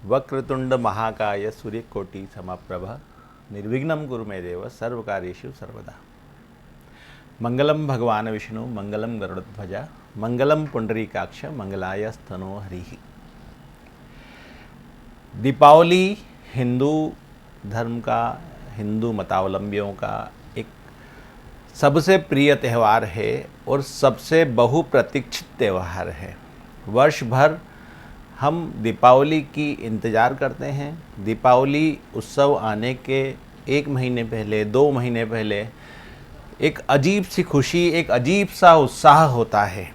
वक्रतुंड महाकाय सूर्यकोटि समप्रभ निर्विघ्नं कुरु मे देव सर्वकार्येषु सर्वदा। मंगलम भगवान विष्णु मंगलम गरुड़ध्वज मंगलम पुंडरीकाक्ष मंगलाय स्तनो हरिः। दीपावली हिंदू धर्म का, हिंदू मतावलंबियों का एक सबसे प्रिय त्यौहार है और सबसे बहुप्रतीक्षित त्यौहार है। वर्ष भर हम दीपावली की इंतज़ार करते हैं। दीपावली उत्सव आने के 1 महीने पहले, 2 महीने पहले एक अजीब सी खुशी, एक अजीब सा उत्साह होता है।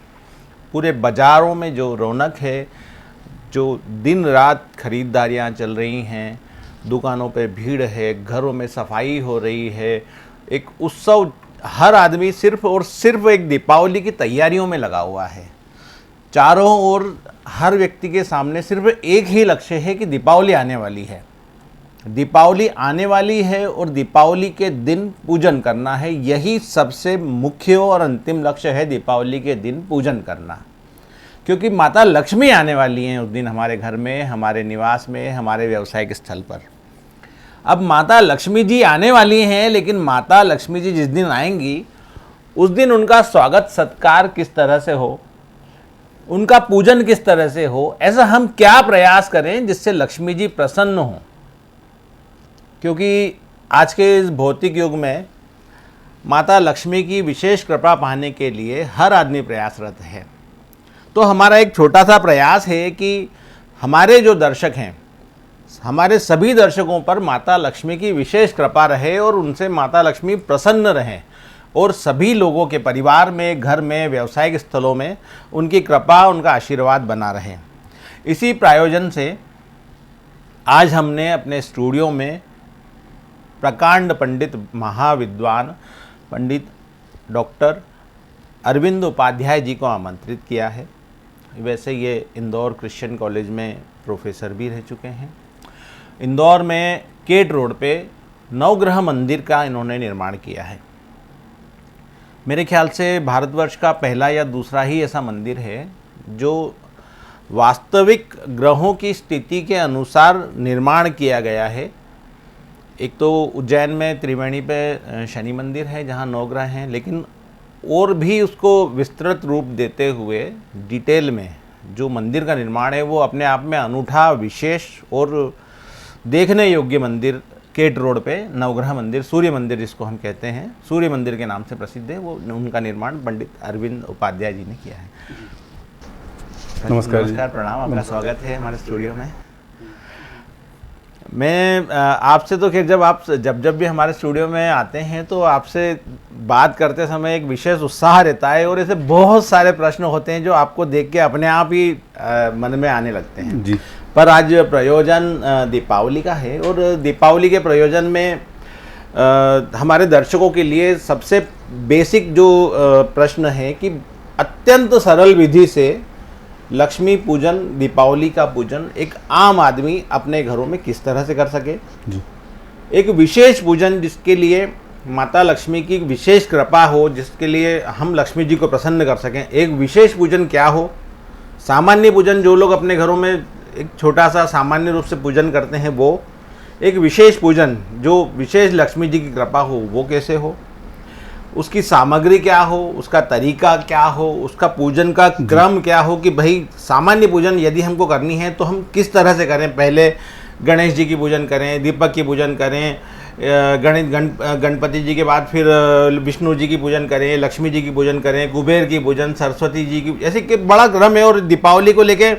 पूरे बाज़ारों में जो रौनक है, जो दिन रात खरीदारियां चल रही हैं, दुकानों पे भीड़ है, घरों में सफाई हो रही है, एक उत्सव, हर आदमी सिर्फ और सिर्फ एक दीपावली की तैयारियों में लगा हुआ है। चारों ओर हर व्यक्ति के सामने सिर्फ एक ही लक्ष्य है कि दीपावली आने वाली है, दीपावली आने वाली है और दीपावली के दिन पूजन करना है। यही सबसे मुख्य और अंतिम लक्ष्य है, दीपावली के दिन पूजन करना, क्योंकि माता लक्ष्मी आने वाली हैं उस दिन हमारे घर में, हमारे निवास में, हमारे व्यावसायिक स्थल पर। अब माता लक्ष्मी जी आने वाली हैं, लेकिन माता लक्ष्मी जी जिस दिन आएंगी उस दिन उनका स्वागत सत्कार किस तरह से हो, उनका पूजन किस तरह से हो, ऐसा हम क्या प्रयास करें जिससे लक्ष्मी जी प्रसन्न हों। क्योंकि आज के इस भौतिक युग में माता लक्ष्मी की विशेष कृपा पाने के लिए हर आदमी प्रयासरत है। तो हमारा एक छोटा सा प्रयास है कि हमारे जो दर्शक हैं, हमारे सभी दर्शकों पर माता लक्ष्मी की विशेष कृपा रहे और उनसे माता लक्ष्मी प्रसन्न रहें और सभी लोगों के परिवार में, घर में, व्यावसायिक स्थलों में उनकी कृपा, उनका आशीर्वाद बना रहे। इसी प्रायोजन से आज हमने अपने स्टूडियो में प्रकांड पंडित, महाविद्वान पंडित डॉक्टर अरविंद उपाध्याय जी को आमंत्रित किया है। वैसे ये इंदौर क्रिश्चियन कॉलेज में प्रोफेसर भी रह चुके हैं। इंदौर में केट रोड पे नवग्रह मंदिर का इन्होंने निर्माण किया है। मेरे ख्याल से भारतवर्ष का पहला या दूसरा ही ऐसा मंदिर है जो वास्तविक ग्रहों की स्थिति के अनुसार निर्माण किया गया है। एक तो उज्जैन में त्रिवेणी पे शनि मंदिर है जहाँ 9 ग्रह हैं, लेकिन और भी उसको विस्तृत रूप देते हुए डिटेल में जो मंदिर का निर्माण है वो अपने आप में अनूठा, विशेष और देखने योग्य मंदिर केट रोड पे नवग्रह मंदिर, सूर्य मंदिर जिसको हम कहते हैं, सूर्य मंदिर के नाम से प्रसिद्ध है। वो उनका निर्माण पंडित अरविंद उपाध्याय जी ने किया है। नमस्कार, प्रणाम, आपका स्वागत है हमारे स्टूडियो में। मैं आपसे तो खैर जब भी हमारे स्टूडियो में आते हैं तो आपसे बात करते समय एक विशेष उत्साह रहता है और ऐसे बहुत सारे प्रश्न होते हैं जो आपको देख के अपने आप ही मन में आने लगते हैं जी। पर आज प्रयोजन दीपावली का है और दीपावली के प्रयोजन में हमारे दर्शकों के लिए सबसे बेसिक जो प्रश्न है कि अत्यंत सरल विधि से लक्ष्मी पूजन, दीपावली का पूजन एक आम आदमी अपने घरों में किस तरह से कर सके जी। एक विशेष पूजन जिसके लिए माता लक्ष्मी की विशेष कृपा हो, जिसके लिए हम लक्ष्मी जी को प्रसन्न कर सकें, एक विशेष पूजन क्या हो। सामान्य पूजन जो लोग अपने घरों में एक छोटा सा सामान्य रूप से पूजन करते हैं, वो एक विशेष पूजन जो विशेष लक्ष्मी जी की कृपा हो वो कैसे हो, उसकी सामग्री क्या हो, उसका तरीका क्या हो, उसका पूजन का क्रम क्या हो कि भाई सामान्य पूजन यदि हमको करनी है तो हम किस तरह से करें। पहले गणेश जी की पूजन करें, दीपक की पूजन करें, गणपति जी के बाद फिर विष्णु जी की पूजन करें, लक्ष्मी जी की पूजन करें, कुबेर की पूजन, सरस्वती जी की, ऐसे कि बड़ा क्रम है। और दीपावली को लेके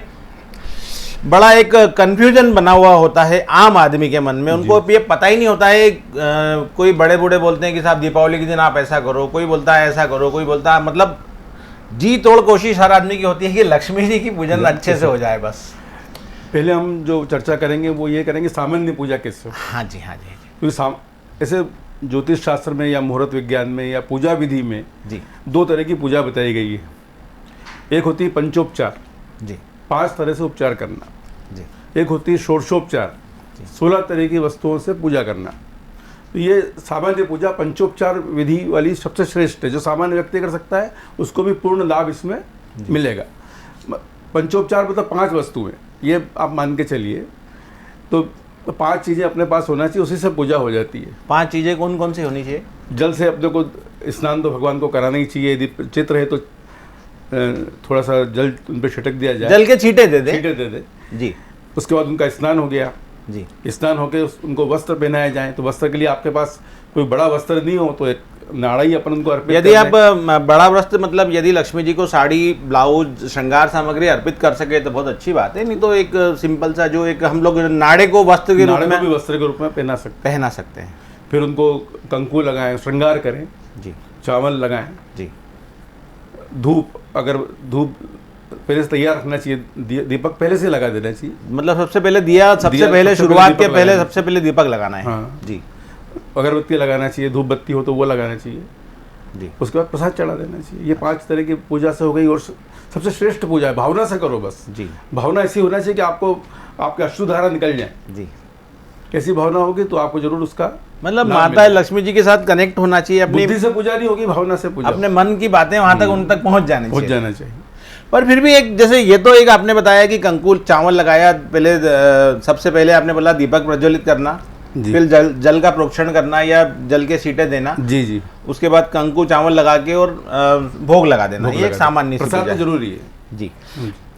बड़ा एक कन्फ्यूजन बना हुआ होता है आम आदमी के मन में। उनको ये पता ही नहीं होता है। कोई बड़े बूढ़े बोलते हैं कि साहब दीपावली के दिन आप ऐसा करो, कोई बोलता है ऐसा करो, कोई बोलता है, मतलब जी तोड़ कोशिश हर आदमी की होती है कि लक्ष्मी जी की पूजन अच्छे से हो जाए। बस पहले हम जो चर्चा करेंगे वो ये करेंगे सामान्य पूजा कैसे हो। हाँ जी, हाँ जी। क्योंकि ऐसे ज्योतिष शास्त्र में या मुहूर्त विज्ञान में या पूजा विधि में जी 2 तरह की पूजा बताई गई है। एक होती है पंचोपचार जी, 5 तरह से उपचार करना जी। एक होती है षोडशोपचार, 16 तरह की वस्तुओं से पूजा करना। तो ये सामान्य पूजा पंचोपचार विधि वाली सबसे श्रेष्ठ है, जो सामान्य व्यक्ति कर सकता है उसको भी पूर्ण लाभ इसमें मिलेगा। पंचोपचार मतलब 5 वस्तुएं, ये आप मान के चलिए तो 5 चीज़ें अपने पास होना चाहिए, उसी से पूजा हो जाती है। 5 चीज़ें कौन कौन सी होनी चाहिए? जल से अपने को स्नान तो भगवान को कराना ही चाहिए। यदि चित्र है तो थोड़ा सा जल उन पर छिटक दिया जाए, जल के छींटे दे दे। छींटे दे दे जी उसके बाद उनका स्नान हो गया जी। स्नान होकर उनको वस्त्र पहनाए जाए। तो वस्त्र के लिए आपके पास कोई बड़ा वस्त्र नहीं हो तो एक नाड़ा ही अपन उनको अर्पित यदि कर आप दें। बड़ा वस्त्र मतलब यदि लक्ष्मी जी को साड़ी, ब्लाउज, श्रृंगार सामग्री अर्पित कर सके तो बहुत अच्छी बात है। नहीं तो एक सिंपल सा जो एक हम लोग नाड़े को वस्त्र के रूप नाड़े को में भी वस्त्र के रूप में पहना सकते हैं। फिर उनको कंकु लगाएं, श्रृंगार करें जी, चावल लगाएं जी। धूप, अगर धूप पहले से तैयार रखना चाहिए, दीपक पहले से लगा देना चाहिए। मतलब सबसे पहले दिया, सबसे पहले शुरुआत के पहले सबसे पहले दीपक लगाना है। हाँ जी। अगरबत्ती लगाना चाहिए, धूप बत्ती हो तो वो लगाना चाहिए जी। उसके बाद प्रसाद चढ़ा देना चाहिए। ये 5 तरह की पूजा से हो गई। और सबसे श्रेष्ठ पूजा है, भावना से करो बस। जी। भावना ऐसी होना चाहिए कि आपको आपके अश्रुधारा निकल जाए। जी। कैसी भावना होगी तो आपको जरूर उसका मतलब लाभ माता मिलेगा। लक्ष्मी जी के साथ कनेक्ट होना चाहिए, अपनी बुद्धि से पूजा नहीं होगी, भावना से पूजा अपने मन की बातें वहां तक उन तक पहुंच जानी पहुंच चाहिए। जाना चाहिए। पर फिर भी एक जैसे ये तो एक आपने बताया कि कंकुल चावल लगाया, पहले सबसे पहले आपने बोला दीपक प्रज्वलित करना, जी। फिर जल का प्रोक्षण करना या जल के सीटे देना, जी जी। उसके बाद कंकु चावल लगा के और भोग लगा देना। भोग ये एक लगा सामान्य सी प्रसाद पूजा तो है। जरूरी है। जी,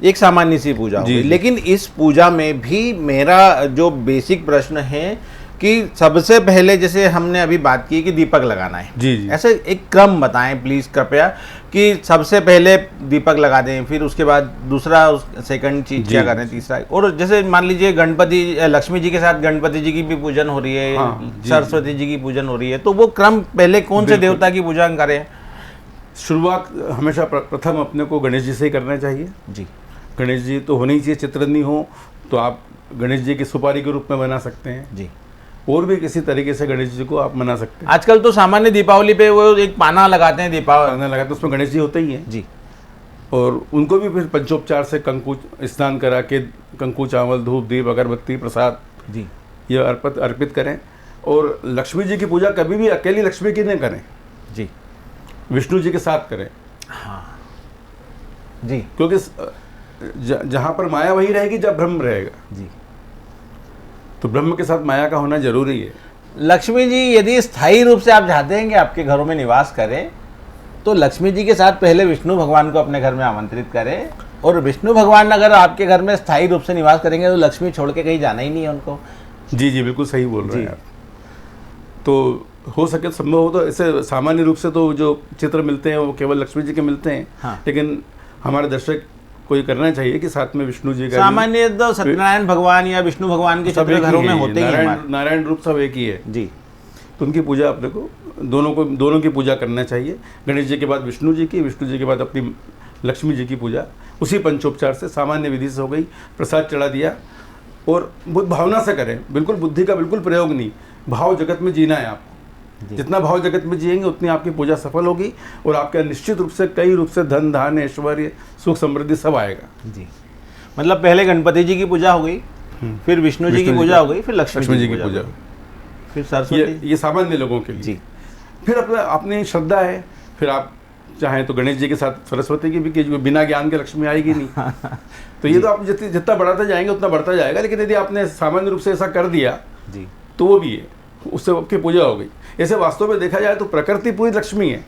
एक सामान्य सी पूजा हो जी, गई। जी। लेकिन इस पूजा में भी मेरा जो बेसिक प्रश्न है कि सबसे पहले जैसे हमने अभी बात की कि दीपक लगाना है, जी जी। ऐसे एक क्रम बताएं प्लीज कृपया कि सबसे पहले दीपक लगा दें, फिर उसके बाद दूसरा, सेकंड चीज क्या करें, तीसरा। और जैसे मान लीजिए गणपति, लक्ष्मी जी के साथ गणपति जी की भी पूजन हो रही है, हाँ, जी, सरस्वती जी की पूजन हो रही है, तो वो क्रम पहले कौन से देवता की पूजा करें? शुरुआत हमेशा प्रथम अपने को गणेश जी से ही करना चाहिए। जी। गणेश जी तो होने ही चाहिए। चित्रनी हो तो आप गणेश जी की सुपारी के रूप में बना सकते हैं। जी। और भी किसी तरीके से गणेश जी को आप मना सकते हैं। आजकल तो सामान्य दीपावली पे वो एक पाना लगाते हैं दीपावली। पाना लगा तो उसमें गणेश जी होते ही हैं। जी। और उनको भी फिर पंचोपचार से कंकु स्नान करा के कंकु चावल, धूप, दीप, अगरबत्ती, प्रसाद जी। ये अर्पित करें। और लक्ष्मी जी की पूजा कभी भी अकेली लक्ष्मी की नहीं करें, जी। विष्णु जी के साथ करें। हाँ जी। क्योंकि जहाँ पर माया वही रहेगी जब ब्रह्म रहेगा। जी। तो ब्रह्म के साथ माया का होना जरूरी है। लक्ष्मी जी यदि स्थायी रूप से आप चाहते हैं कि आपके घरों में निवास करें, तो लक्ष्मी जी के साथ पहले विष्णु भगवान को अपने घर में आमंत्रित करें। और विष्णु भगवान अगर आपके घर में स्थायी रूप से निवास करेंगे तो लक्ष्मी छोड़ के कहीं जाना ही नहीं है उनको। जी जी, बिल्कुल सही बोल रहे जी। हैं आप। तो हो सके संभव हो तो ऐसे सामान्य रूप से तो जो चित्र मिलते हैं वो केवल लक्ष्मी जी के मिलते हैं। हाँ। लेकिन हमारे दर्शक को ये करना चाहिए कि साथ में विष्णु जी का सामान्य तो सत्यनारायण भगवान या विष्णु भगवान के सब चित्र एक ही घरों में है। होते ही हैं। नारायण रूप सब एक ही है। जी। तो उनकी पूजा अपने को दोनों की पूजा करना चाहिए। गणेश जी के बाद विष्णु जी की, विष्णु जी के बाद अपनी लक्ष्मी जी की पूजा उसी पंचोपचार से सामान्य विधि से हो गई। प्रसाद चढ़ा दिया और बुद्ध भावना से करें, बिल्कुल बुद्धि का बिल्कुल प्रयोग नहीं। भाव जगत में जीना है आपको। जितना भाव जगत में जिएंगे उतनी आपकी पूजा सफल होगी और आपका निश्चित रूप से कई रूप से धन, धान्य, ऐश्वर्य, सुख, समृद्धि सब आएगा। जी। मतलब पहले गणपति जी की पूजा हो गई, फिर विष्णु जी की पूजा हो गई, फिर लक्ष्मी जी की पूजा, फिर सरस्वती। ये सामान्य लोगों के लिए। जी। फिर अपनी श्रद्धा है, फिर आप चाहें तो गणेश जी के साथ सरस्वती की भी कीजिए। बिना ज्ञान के लक्ष्मी आएगी नहीं। तो ये तो आप जितना बढ़ाते जाएंगे उतना बढ़ता जाएगा। लेकिन यदि आपने सामान्य रूप से ऐसा कर दिया जी, तो वो भी है, उससे आपकी पूजा हो गई। ऐसे वास्तव में देखा जाए तो प्रकृति पूरी लक्ष्मी है।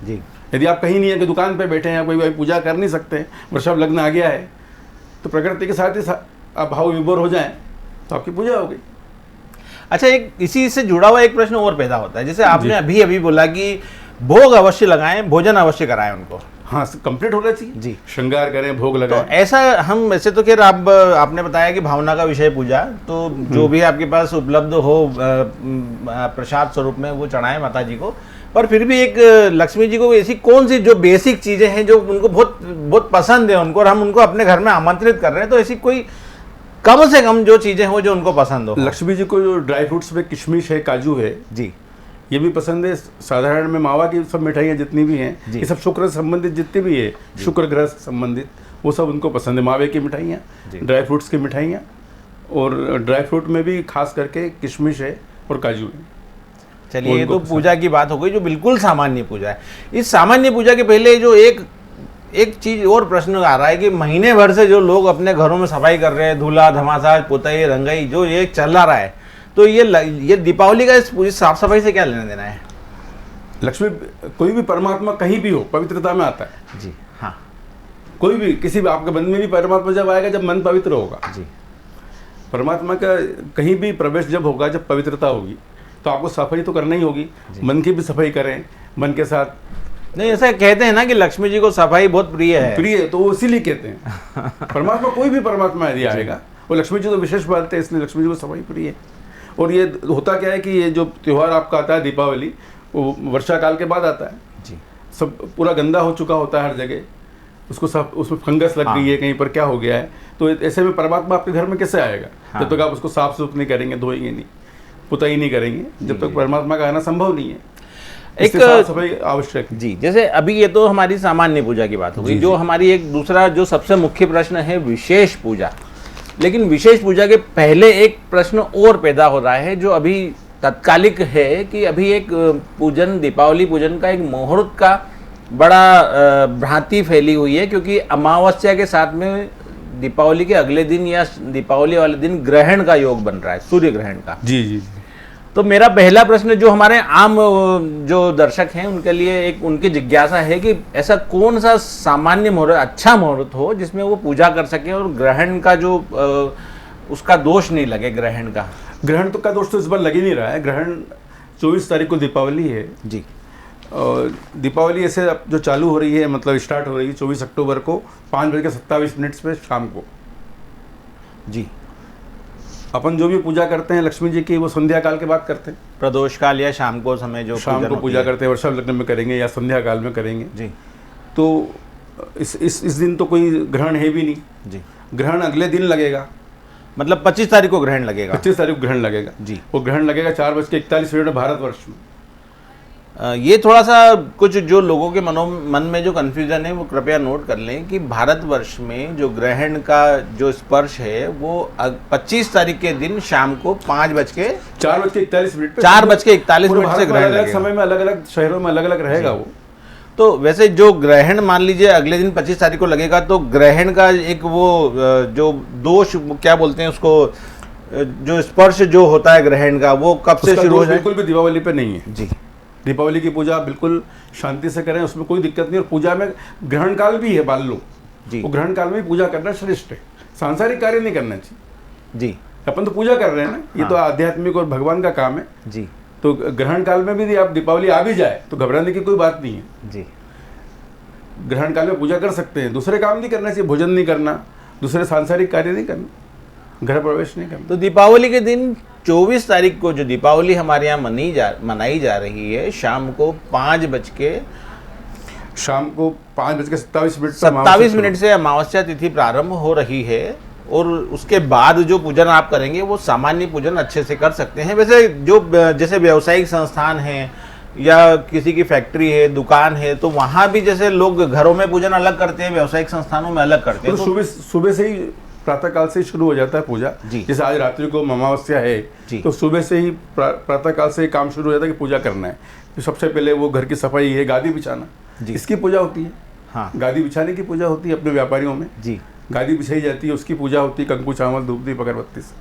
जी। यदि आप कहीं नहीं है कि दुकान पे बैठे हैं, कोई पूजा कर नहीं सकते, वृषभ लग्न आ गया है, तो प्रकृति के साथ ही आप भाव विभोर हो जाएं तो आपकी पूजा हो गई। अच्छा, एक इसी से जुड़ा हुआ एक प्रश्न और पैदा होता है। जैसे आपने अभी बोला कि भोग अवश्य लगाएं, भोजन अवश्य कराएं उनको। हाँ, कंप्लीट होना चाहिए जी। श्रृंगार करें, भोग तो लगाएं। ऐसा हम वैसे तो खैर आपने बताया कि भावना का विषय पूजा, तो जो भी आपके पास उपलब्ध हो प्रसाद स्वरूप में वो चढ़ाएं माता जी को। पर फिर भी एक लक्ष्मी जी को ऐसी कौन सी जो बेसिक चीजें हैं जो उनको बहुत बहुत पसंद है उनको, और हम उनको अपने घर में आमंत्रित कर रहे हैं, तो ऐसी कोई कम से कम जो चीजें हो जो उनको पसंद हो? लक्ष्मी जी को जो ड्राई फ्रूट्स में किशमिश है, काजू है, जी, ये भी पसंद है। साधारण में मावा की सब मिठाइयाँ जितनी भी हैं, ये सब शुक्र से संबंधित जितनी भी है, शुक्र ग्रह से संबंधित, वो सब उनको पसंद है। मावे की मिठाइयाँ, ड्राई फ्रूट्स की मिठाइयाँ, और ड्राई फ्रूट में भी खास करके किशमिश है और काजू है। चलिए, ये तो पूजा की बात हो गई जो बिल्कुल सामान्य पूजा है। इस सामान्य पूजा के पहले जो एक एक चीज और प्रश्न आ रहा है कि महीने भर से जो लोग अपने घरों में सफाई कर रहे हैं, धूला धमासा पुताई रंगाई जो ये चला रहा है, तो ये दीपावली का इस पूरी साफ सफाई से क्या लेना देना है? लक्ष्मी, कोई भी परमात्मा कहीं भी हो पवित्रता में आता है जी हाँ। कोई भी किसी भी आपके मन में भी परमात्मा जब आएगा जब मन पवित्र होगा। जी। परमात्मा का कहीं भी प्रवेश जब होगा, जब पवित्रता होगी, तो आपको सफाई तो करना ही होगी। मन की भी सफाई करें, मन के साथ। नहीं, ऐसा कहते हैं ना कि लक्ष्मी जी को सफाई बहुत प्रिय है। प्रिय तो वो इसीलिए कहते हैं। परमात्मा कोई भी परमात्मा यदि आएगा, वो लक्ष्मी जी तो विशेष बात है, इसलिए लक्ष्मी जी को सफाई प्रिय है। और ये होता क्या है कि ये जो त्यौहार आपका आता है दीपावली, वो वर्षा काल के बाद आता है। जी। सब पूरा गंदा हो चुका होता है हर जगह, उसको सब उसमें फंगस लग गई है, कहीं पर क्या हो गया है, तो ऐसे में परमात्मा आपके घर में कैसे आएगा? हाँ। जब तक आप उसको साफ सुफ नहीं करेंगे, धोएंगे नहीं, पुताई नहीं करेंगे, जब तक परमात्मा का आना संभव नहीं है। एक साफ सफाई आवश्यक है। जी, जैसे अभी ये तो हमारी सामान्य पूजा की बात हो गई, जो हमारी एक दूसरा जो सबसे मुख्य प्रश्न है विशेष पूजा। लेकिन विशेष पूजा के पहले एक प्रश्न और पैदा हो रहा है जो अभी तत्कालिक है कि अभी एक पूजन, दीपावली पूजन का एक मुहूर्त का बड़ा भ्रांति फैली हुई है, क्योंकि अमावस्या के साथ में दीपावली के अगले दिन या दीपावली वाले दिन ग्रहण का योग बन रहा है, सूर्य ग्रहण का। जी जी। तो मेरा पहला प्रश्न जो हमारे आम जो दर्शक हैं उनके लिए एक उनकी जिज्ञासा है कि ऐसा कौन सा सामान्य मुहूर्त, अच्छा मुहूर्त हो जिसमें वो पूजा कर सके और ग्रहण का जो उसका दोष नहीं लगे ग्रहण का। ग्रहण तो का दोष तो इस बार लग ही नहीं रहा है। ग्रहण 24 तारीख को दीपावली है जी। और दीपावली ऐसे अब जो चालू हो रही है, मतलब स्टार्ट हो रही है 24 अक्टूबर को 5:27 पे शाम को। जी। अपन जो भी पूजा करते हैं लक्ष्मी जी की, वो संध्या काल के बाद करते हैं। प्रदोष काल या शाम को समय जो शाम को पूजा करते हैं, वर्षा लग्न में करेंगे या संध्या काल में करेंगे। जी। तो इस दिन तो कोई ग्रहण है भी नहीं। जी। ग्रहण अगले दिन लगेगा, मतलब 25 तारीख को ग्रहण लगेगा। 25 तारीख को ग्रहण लगेगा। जी। वो ग्रहण लगेगा 4:41 भारतवर्ष में। ये थोड़ा सा कुछ जो लोगों के मन में जो कन्फ्यूजन है वो कृपया नोट कर लें कि भारतवर्ष में जो ग्रहण का जो स्पर्श है वो 25 तारीख के दिन शाम को 4:41 पे 4:41 से ग्रहण लगेगा। समय में अलग अलग शहरों में अलग अलग रहेगा वो। तो वैसे जो ग्रहण मान लीजिए अगले दिन 25 तारीख को लगेगा, तो ग्रहण का एक वो जो दोष क्या बोलते हैं उसको, जो स्पर्श जो होता है ग्रहण का, वो कब से शुरू हो जाए? बिल्कुल भी दीपावली पे नहीं है जी। दीपावली की पूजा बिल्कुल शांति से करें, उसमें कोई दिक्कत नहीं। और पूजा में ग्रहण काल भी है, मान लो जी, वो ग्रहण काल में पूजा करना श्रेष्ठ है। सांसारिक कार्य नहीं करना चाहिए जी। अपन तो पूजा कर रहे हैं ना, ये तो आध्यात्मिक और भगवान का काम है जी। तो ग्रहण काल में भी यदि आप दीपावली आ भी जाए तो घबराने की कोई बात नहीं है। जी। ग्रहण काल में पूजा कर सकते हैं, दूसरे काम नहीं करना चाहिए, भोजन नहीं करना, दूसरे सांसारिक कार्य नहीं करना, घर प्रवेश नहीं करना। तो दीपावली के दिन 24 तारीख को जो दीपावली हमारे यहाँ मनाई जा रही है, शाम को 5:27 से अमावस्या तिथि प्रारंभ हो रही है। और उसके बाद जो पूजन आप करेंगे वो सामान्य पूजन अच्छे से कर सकते हैं। वैसे जो जैसे व्यावसायिक संस्थान है या किसी की फैक्ट्री है, दुकान है, तो वहाँ भी जैसे लोग घरों में पूजन अलग करते हैं, व्यावसायिक संस्थानों में अलग करते हैं। तो सुबह से ही प्रातः काल से ही शुरू हो जाता है पूजा। जैसे आज रात्रि को अमावस्या है तो सुबह से ही प्रातः काल से ही काम शुरू हो जाता है कि पूजा करना है। तो सबसे पहले वो घर की सफाई है, गादी बिछाना, इसकी पूजा होती है। हाँ, गादी बिछाने की पूजा होती है अपने व्यापारियों में। जी, गादी बिछाई जाती है, उसकी पूजा होती है कंकु चावल धूप दीप अगरबत्ती से।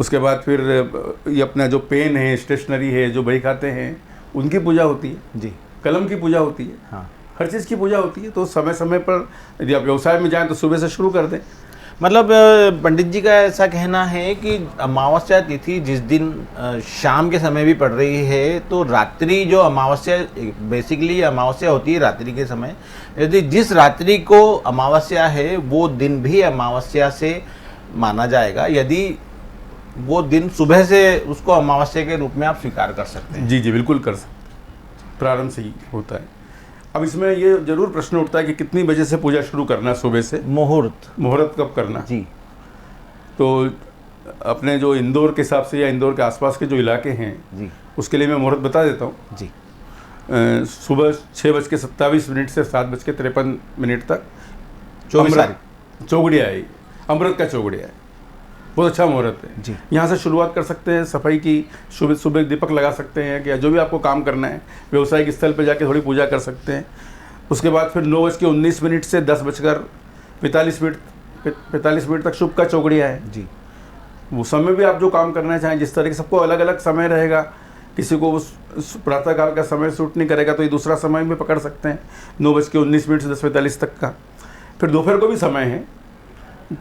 उसके बाद फिर ये अपना जो पेन है, स्टेशनरी है, जो बही खाते हैं, उनकी पूजा होती है। जी, कलम की पूजा होती है। हाँ, हर चीज़ की पूजा होती है। तो समय समय पर यदि आप व्यवसाय में जाएं तो सुबह से शुरू कर दें। मतलब पंडित जी का ऐसा कहना है कि अमावस्या तिथि जिस दिन शाम के समय भी पड़ रही है, तो रात्रि जो अमावस्या, बेसिकली अमावस्या होती है रात्रि के समय, यदि जिस रात्रि को अमावस्या है वो दिन भी अमावस्या से माना जाएगा, यदि वो दिन सुबह से उसको अमावस्या के रूप में आप स्वीकार कर सकते हैं। जी जी, बिल्कुल कर सकते, प्रारंभ से ही होता है। अब इसमें ये जरूर प्रश्न उठता है कि कितनी बजे से पूजा शुरू करना, सुबह से मुहूर्त कब करना। जी, तो अपने जो इंदौर के हिसाब से या इंदौर के आसपास के जो इलाके हैं जी, उसके लिए मैं मुहूर्त बता देता हूँ जी। सुबह 6:27 से 7:53 तक चौगड़िया है, अमृत का चौगड़िया है, बहुत अच्छा मुहूर्त है जी। यहाँ से शुरुआत कर सकते हैं सफाई की, सुबह सुबह दीपक लगा सकते हैं कि जो भी आपको काम करना है, व्यवसायिक स्थल पर जाके थोड़ी पूजा कर सकते हैं। उसके बाद फिर 9:19 से 10:45 तक शुभ का चौगड़िया है जी। वो समय भी आप जो काम करना चाहें, जिस तरह के सबको अलग अलग समय रहेगा, किसी को उस प्रातःकाल का समय सूट नहीं करेगा तो ये दूसरा समय भी पकड़ सकते हैं 9:19 से 10:45 तक का। फिर दोपहर को भी समय है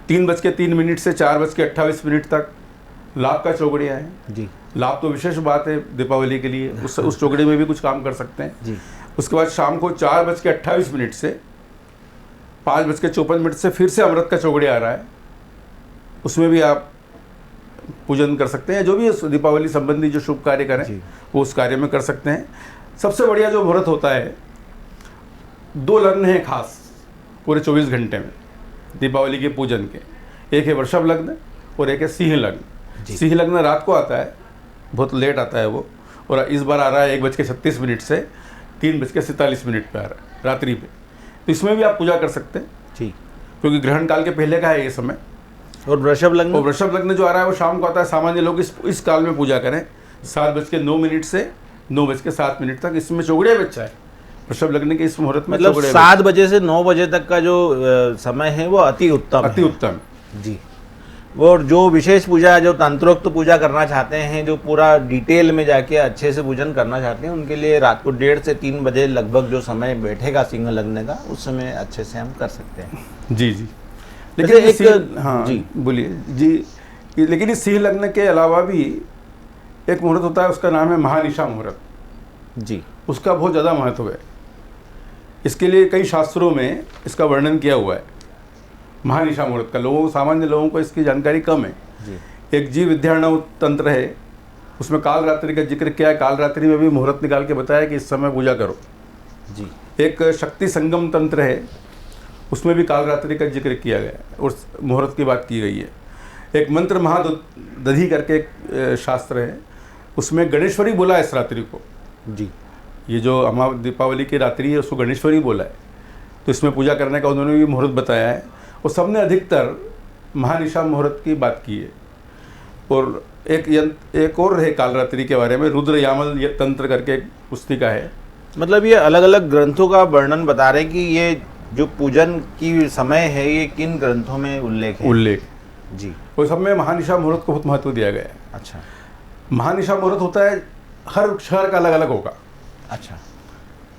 3:03 से 4:28 तक लाभ का चौगड़िया है जी। लाभ तो विशेष बात है दीपावली के लिए, उस चौगड़े में भी कुछ काम कर सकते हैं जी। उसके बाद शाम को 4:28 से 5:54 से फिर से अमृत का चौगड़िया आ रहा है, उसमें भी आप पूजन कर सकते हैं। जो भी इस दीपावली संबंधी जो शुभ कार्य करें वो उस कार्य में कर सकते हैं। सबसे बढ़िया जो मुहूर्त होता है, 2 लग्न हैं खास पूरे 24 घंटे में दीपावली के पूजन के, एक है वृषभ लग्न और एक है सिंह लग्न। सिंह लग्न रात को आता है, बहुत लेट आता है वो, और इस बार आ रहा है 1:36 से 3:47 पे आ रहा है रात्रि पे। तो इसमें भी आप पूजा कर सकते हैं जी, क्योंकि ग्रहण काल के पहले का है ये समय। और वृषभ लग्न? और वृषभ लग्न जो आ रहा है वो शाम को आता है। सामान्य लोग इस काल में पूजा करें 7:09 से 9:07 तक, इसमें चौगड़िया भी अच्छा है वृषभ लग्न के इस मुहूर्त में। मतलब 7 बजे से 9 बजे तक का जो समय है वो अति उत्तम है। जी। और जो विशेष पूजा, जो तंत्रोक्त पूजा करना चाहते हैं, जो पूरा डिटेल में जाके अच्छे से पूजन करना चाहते हैं, उनके लिए रात को 1:30 से 3 बजे लगभग जो समय बैठेगा सिंह लग्न का, उस समय अच्छे से हम कर सकते हैं। जी जी। लेकिन हाँ जी बोलिए जी। लेकिन इस सिंह लग्न के अलावा भी एक मुहूर्त होता है, उसका नाम है महानिशा मुहूर्त जी। उसका बहुत ज़्यादा महत्व है। इसके लिए कई शास्त्रों में इसका वर्णन किया हुआ है महानिशा मुहूर्त का। सामान्य लोगों को इसकी जानकारी कम है जी। एक जीव विद्यार्णव तंत्र है, उसमें काल रात्रि का जिक्र किया है। काल रात्रि में भी मुहूर्त निकाल के बताया कि इस समय पूजा करो जी। एक शक्ति संगम तंत्र है, उसमें भी काल रात्रि का जिक्र किया गया है और मुहूर्त की बात की गई है। एक मंत्र महादधि करके एक शास्त्र है, उसमें गणेश्वरी बोला है इस रात्रि को जी। ये जो हमारा दीपावली की रात्रि है उसको गणेश्वरी बोला है, तो इसमें पूजा करने का उन्होंने भी मुहूर्त बताया है। और सबने अधिकतर महानिशा मुहूर्त की बात की है। और एक और है काल रात्रि के बारे में, रुद्र यामल ये तंत्र करके एक पुस्तिका है। मतलब ये अलग अलग ग्रंथों का वर्णन बता रहे हैं कि ये जो पूजन की समय है ये किन ग्रंथों में उल्लेख जी। और सब में महानिशा मुहूर्त को बहुत महत्व दिया गया है। अच्छा। महानिशा मुहूर्त होता है, हर शहर का अलग अलग होगा। अच्छा।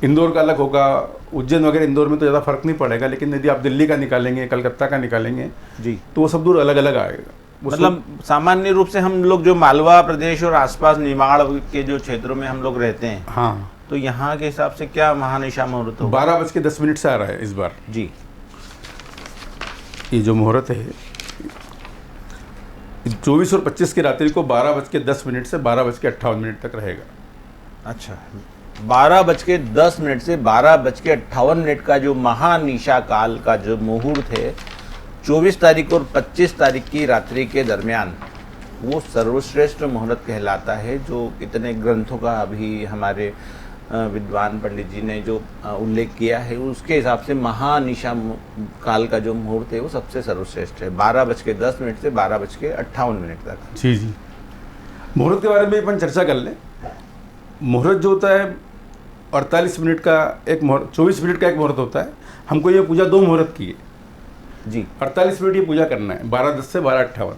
इंदौर का अलग होगा, उज्जैन वगैरह इंदौर में तो ज़्यादा फर्क नहीं पड़ेगा, लेकिन यदि आप दिल्ली का निकालेंगे, कलकत्ता का निकालेंगे जी, तो वो सब दूर अलग अलग आएगा। मतलब सामान्य रूप से हम लोग जो मालवा प्रदेश और आसपास निमाड़ के जो क्षेत्रों में हम लोग रहते हैं, हाँ, तो यहाँ के हिसाब से क्या महानिशा मुहूर्त होगा? 12:10 से आ रहा है इस बार जी। ये जो मुहूर्त है 24 और 25 की रात्रि को 12:10 से 12:58 तक रहेगा। अच्छा, 12:10 से 12:58 का जो महानिशा काल का जो मुहूर्त है 24 तारीख और 25 तारीख की रात्रि के दरमियान, वो सर्वश्रेष्ठ मुहूर्त कहलाता है, जो कितने ग्रंथों का अभी हमारे विद्वान पंडित जी ने जो उल्लेख किया है उसके हिसाब से महानिशा काल का जो मुहूर्त है वो सबसे सर्वश्रेष्ठ है, 12:10 से 12:58 तक। जी जी। मुहूर्त के बारे में अपन चर्चा कर लें। मुहूर्त जो होता है 48 मिनट का एक मुहूर्त, 24 मिनट का एक मुहूर्त होता है। हमको ये पूजा 2 मुहूर्त की है जी। 48 मिनट ये पूजा करना है, 12:10 से 12:58।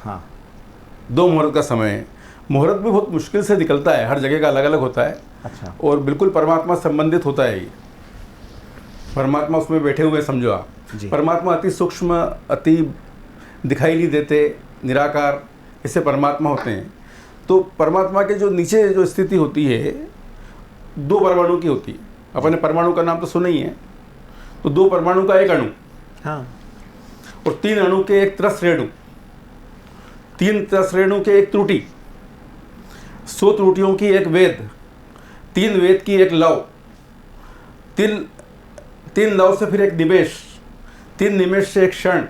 हाँ, 2 मुहूर्त का समय है। मुहूर्त भी बहुत मुश्किल से निकलता है, हर जगह का अलग अलग होता है। अच्छा। और बिल्कुल परमात्मा संबंधित होता है ये, परमात्मा उसमें बैठे हुए समझो आप। परमात्मा अति सूक्ष्म, अति दिखाई नहीं देते, निराकार, ऐसे परमात्मा होते हैं। तो परमात्मा के जो नीचे जो स्थिति होती है 2 परमाणु की होती है। अपने परमाणु का नाम तो सुना ही है। तो 2 परमाणु का एक अणु, हाँ, और 3 अणु के एक त्रस रेणु, 3 त्रस रेणु के एक त्रुटि, 100 त्रुटियों की एक वेद, 3 वेद की एक लव, 3 लव से फिर एक निमेष, 3 निमेष से एक क्षण।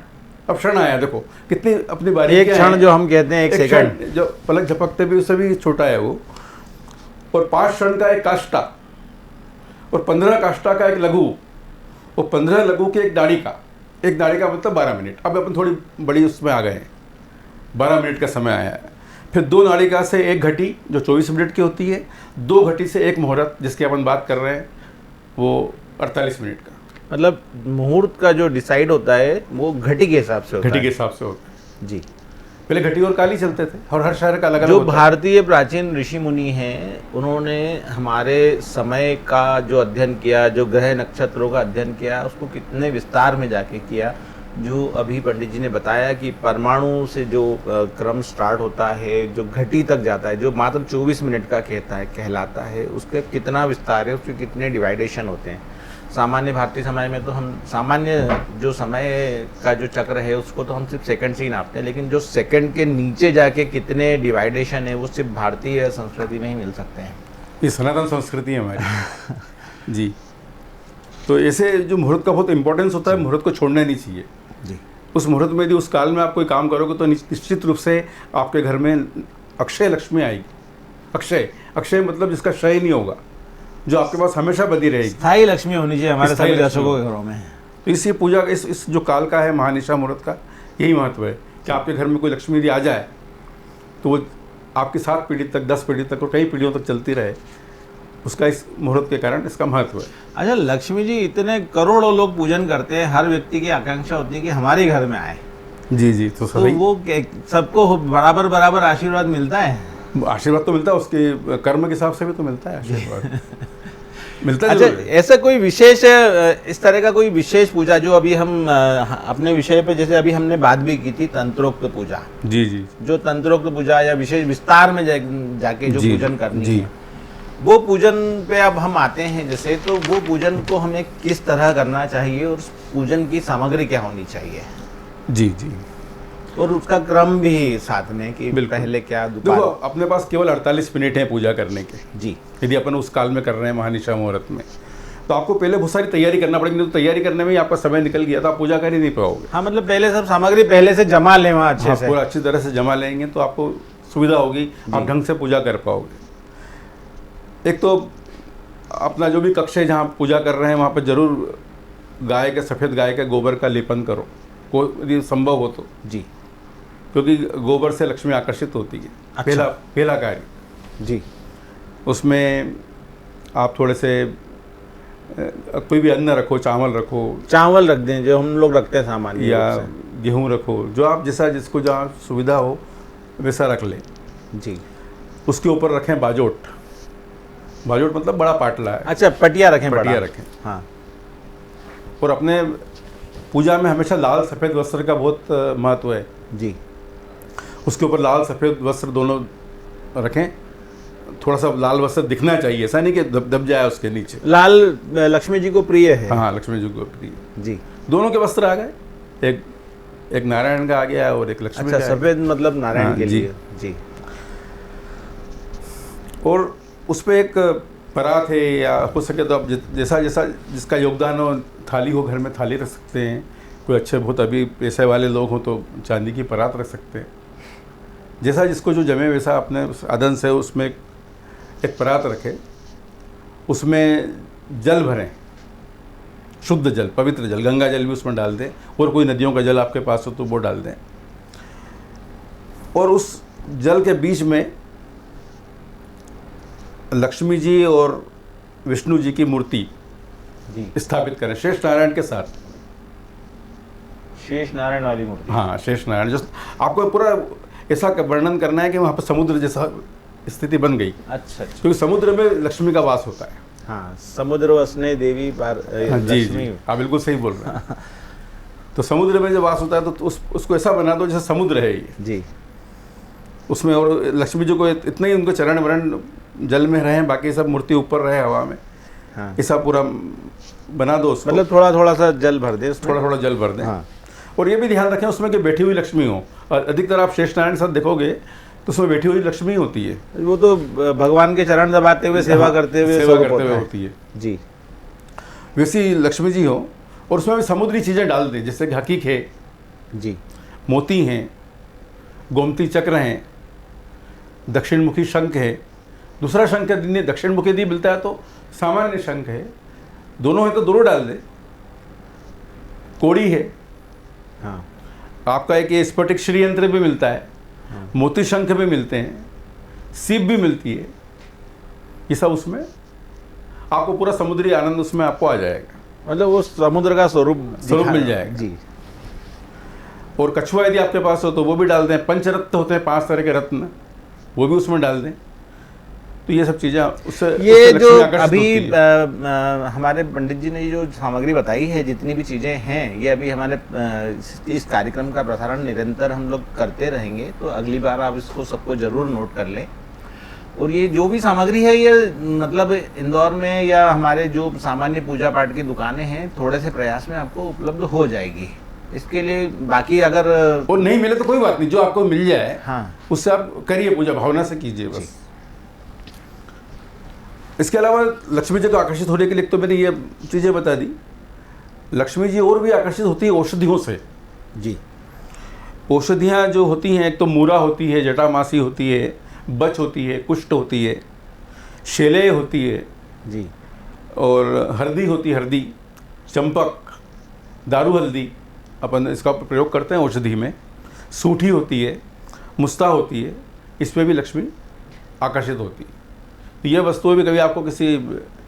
अब क्षण आया, देखो कितनी अपनी बारी। एक क्षण जो हम कहते हैं, एक सेकंड जो पलक झपकते भी उससे भी छोटा है वो। और 5 क्षण का एक काष्ठा, और 15 काष्ठा का एक लघु, और 15 लघु के एक दाढ़ी का। एक दाढ़ी का मतलब 12 मिनट। अब अपन थोड़ी बड़ी उसमें आ गए हैं, 12 मिनट का समय आया है। फिर 2 नाड़िका से एक घटी जो 24 मिनट की होती है, 2 घटी से एक मुहूर्त जिसकी अपन बात कर रहे हैं वो 48 मिनट का। मतलब मुहूर्त का जो डिसाइड होता है वो घटी के हिसाब से होता घटी है। के हिसाब से होता है। जी। पहले घटी और काली चलते थे और हर शहर का अलग अलग जो होता है। भारतीय प्राचीन ऋषि मुनि हैं उन्होंने हमारे समय का जो अध्ययन किया, जो ग्रह नक्षत्रों का अध्ययन किया, उसको कितने विस्तार में जाके किया। जो अभी पंडित जी ने बताया कि परमाणु से जो क्रम स्टार्ट होता है, जो घटी तक जाता है, जो मात्र 24 मिनट का कहलाता है, उसके कितना विस्तार है, उसके कितने डिवाइडेशन होते हैं। सामान्य भारतीय समय में तो हम सामान्य जो समय का जो चक्र है उसको तो हम सिर्फ सेकंड से ही नापते हैं, लेकिन जो सेकंड के नीचे जाके कितने डिवाइडेशन है वो सिर्फ भारतीय संस्कृति में ही मिल सकते हैं। ये सनातन संस्कृति है हमारी। जी। तो ऐसे जो मुहूर्त का बहुत इंपॉर्टेंस होता है, मुहूर्त को छोड़ना नहीं चाहिए। जी। उस मुहूर्त में यदि उस काल में आप कोई काम करोगे तो निश्चित रूप से आपके घर में अक्षय लक्ष्मी आएगी। अक्षय, अक्षय मतलब जिसका क्षय नहीं होगा, जो आपके पास हमेशा बनी रहेगी। स्थायी लक्ष्मी होनी चाहिए हमारे स्थायी सभी लक्ष्मी दर्शकों के घरों में। तो इस पूजा इस जो काल का है महानिशा मुहूर्त का, यही महत्व है कि आपके घर में कोई लक्ष्मी यदि आ जाए तो वो आपकी 7 पीढ़ी तक, 10 पीढ़ी तक और कई पीढ़ियों तक चलती रहे। उसका इस मुहूर्त के कारण इसका महत्व है। अच्छा, लक्ष्मी जी इतने करोड़ों लोग पूजन करते हैं, हर व्यक्ति की आकांक्षा होती है कि हमारे घर में आए। जी जी। तो तो वो सबको बराबर बराबर आशीर्वाद मिलता है? आशीर्वाद तो मिलता है, उसके कर्म के हिसाब से भी तो मिलता है आशीर्वाद। मिलता है। अच्छा, ऐसा कोई विशेष इस तरह का कोई विशेष पूजा जो अभी हम अपने विषय पे, जैसे अभी हमने बात भी की थी तंत्रोक्त पूजा। जी जी। जो तंत्रोक्त पूजा या विशेष विस्तार में जाके जो पूजन करनी है, वो पूजन पे अब हम आते हैं जैसे, तो वो पूजन को हमें किस तरह करना चाहिए और उस पूजन की सामग्री क्या होनी चाहिए? जी जी। और उसका क्रम भी साथ में कि पहले क्या, देखो अपने पास केवल 48 मिनट हैं पूजा करने के। जी। यदि अपन उस काल में कर रहे हैं महानिशा मुहूर्त में, तो आपको पहले बहुत सारी तैयारी करना पड़ेगी। तो तैयारी करने में ही आपका समय निकल गया तो आप पूजा कर ही नहीं पाओगे। हाँ, मतलब पहले सब सामग्री पहले से जमा लें वहाँ अच्छे से। पूरा अच्छी तरह से जमा लेंगे तो आपको सुविधा होगी, आप ढंग से पूजा कर पाओगे। एक तो अपना जो भी कक्ष है जहाँ पूजा कर रहे हैं वहाँ पर जरूर गाय के, सफ़ेद गाय के गोबर का लेपन करो, यदि संभव हो तो। जी। क्योंकि गोबर से लक्ष्मी आकर्षित होती है। अच्छा। पहला कार्य। जी। उसमें आप थोड़े से कोई भी अन्न रखो, चावल रखो, चावल रख दें जो हम लोग रखते हैं सामान्य, या गेहूँ रखो, जो आप जिसको जहाँ सुविधा हो वैसा रख लें। जी। उसके ऊपर रखें बाजोट। बाजोट मतलब बड़ा पाटला है। अच्छा, पटिया रखें। पटिया रखें। हाँ। और अपने पूजा में हमेशा लाल सफ़ेद वस्त्र का बहुत महत्व है। जी। उसके ऊपर लाल सफ़ेद वस्त्र दोनों रखें। थोड़ा सा लाल वस्त्र दिखना चाहिए, ऐसा नहीं कि दब जाए उसके नीचे। लाल लक्ष्मी जी को प्रिय है। हाँ, लक्ष्मी जी को प्रिय। जी। दोनों के वस्त्र आ गए, एक नारायण का आ गया और एक लक्ष्मी का। अच्छा, सफ़ेद मतलब नारायण हाँ, के लिए। जी। और उस पर एक परात है, या हो सके तो आप जैसा जिसका योगदान हो, थाली हो, घर में थाली रख सकते हैं। कोई अच्छे बहुत अभी पैसे वाले लोग हों तो चांदी की परात रख सकते हैं। जैसा जिसको जो जमे वैसा अपने आदन से उसमें एक परात रखें, उसमें जल भरें, शुद्ध जल, पवित्र जल, गंगा जल भी उसमें डाल दें, और कोई नदियों का जल आपके पास हो तो वो डाल दें। और उस जल के बीच में लक्ष्मी जी और विष्णु जी की मूर्ति स्थापित करें, शेष नारायण के साथ। शेष नारायण वाली मूर्ति। हाँ, शेष नारायण। जो आपको पूरा ऐसा वर्णन करना है कि वहाँ पर समुद्र जैसा स्थिति बन गई। अच्छा। क्योंकि समुद्र में लक्ष्मी का वास होता है। हाँ, समुद्र वसने देवी पार लक्ष्मी। आप बिल्कुल सही बोल रहे हैं। तो समुद्र में जब वास होता है तो उसको ऐसा बना दो जैसे समुद्र है ये। जी। उसमें और लक्ष्मी जी को इतने ही उनको चरण वरण जल में रहे, बाकी सब मूर्ति ऊपर रहे हवा में। हाँ। ऐसा पूरा बना दो उसको। मतलब थोड़ा थोड़ा सा जल भर दे, थोड़ा थोड़ा जल भर दें। हाँ। और ये भी ध्यान रखें उसमें कि बैठी हुई लक्ष्मी हो। और अधिकतर आप शेष नारायण के साथ देखोगे तो उसमें बैठी हुई लक्ष्मी होती है। वो तो भगवान के चरण दबाते हुए सेवा करते हुए होती है। जी। वैसी लक्ष्मी जी हो, और उसमें भी समुद्री चीज़ें डाल दें, जैसे कि हकीक है जी, मोती हैं, गोमती चक्र हैं, दक्षिण मुखी शंख है। दूसरा शंख दक्षिण मुखी यदि मिलता है तो सामान्य शंख है, दोनों है तो दोनों डाल दें। कोड़ी है। हाँ। आपका एक ये स्फटिक श्री यंत्र भी मिलता है। हाँ। मोती शंख भी मिलते हैं, सीप भी मिलती है। ये सब उसमें आपको पूरा समुद्री आनंद उसमें आपको आ जाएगा, मतलब वो समुद्र का स्वरूप मिल जाएगा जी। और कछुआ यदि आपके पास हो तो वो भी डाल दें। पंचरत्न होते हैं 5 तरह के रत्न, वो भी उसमें डाल दें। तो ये सब चीज़ें उससे ये उससे जो लक्ष्मी आकर्षित अभी होती है। हमारे पंडित जी ने जो सामग्री बताई है, जितनी भी चीज़ें हैं, ये अभी हमारे इस कार्यक्रम का प्रसारण निरंतर हम लोग करते रहेंगे, तो अगली बार आप इसको सबको ज़रूर नोट कर लें। और ये जो भी सामग्री है, ये मतलब इंदौर में या हमारे जो सामान्य पूजा पाठ की दुकानें हैं, थोड़े से प्रयास में आपको उपलब्ध हो जाएगी। इसके लिए बाकी अगर और नहीं मिले तो कोई बात नहीं, जो आपको मिल जाए हाँ, उससे आप करिए, पूजा भावना से कीजिए बस। इसके अलावा लक्ष्मी जी को आकर्षित होने के लिए तो मैंने ये चीज़ें बता दी। लक्ष्मी जी और भी आकर्षित होती है औषधियों से जी। औषधियाँ जो होती हैं, एक तो मूरा होती है, जटामासी होती है, बच होती है, कुष्ठ होती है, शेले होती है जी, और हल्दी होती है, हल्दी, चंपक, दारू हल्दी अपन इसका प्रयोग करते हैं औषधि में। सूठी होती है, मुस्ता होती है, इसमें भी लक्ष्मी आकर्षित होती है। तो ये वस्तुएं भी कभी आपको किसी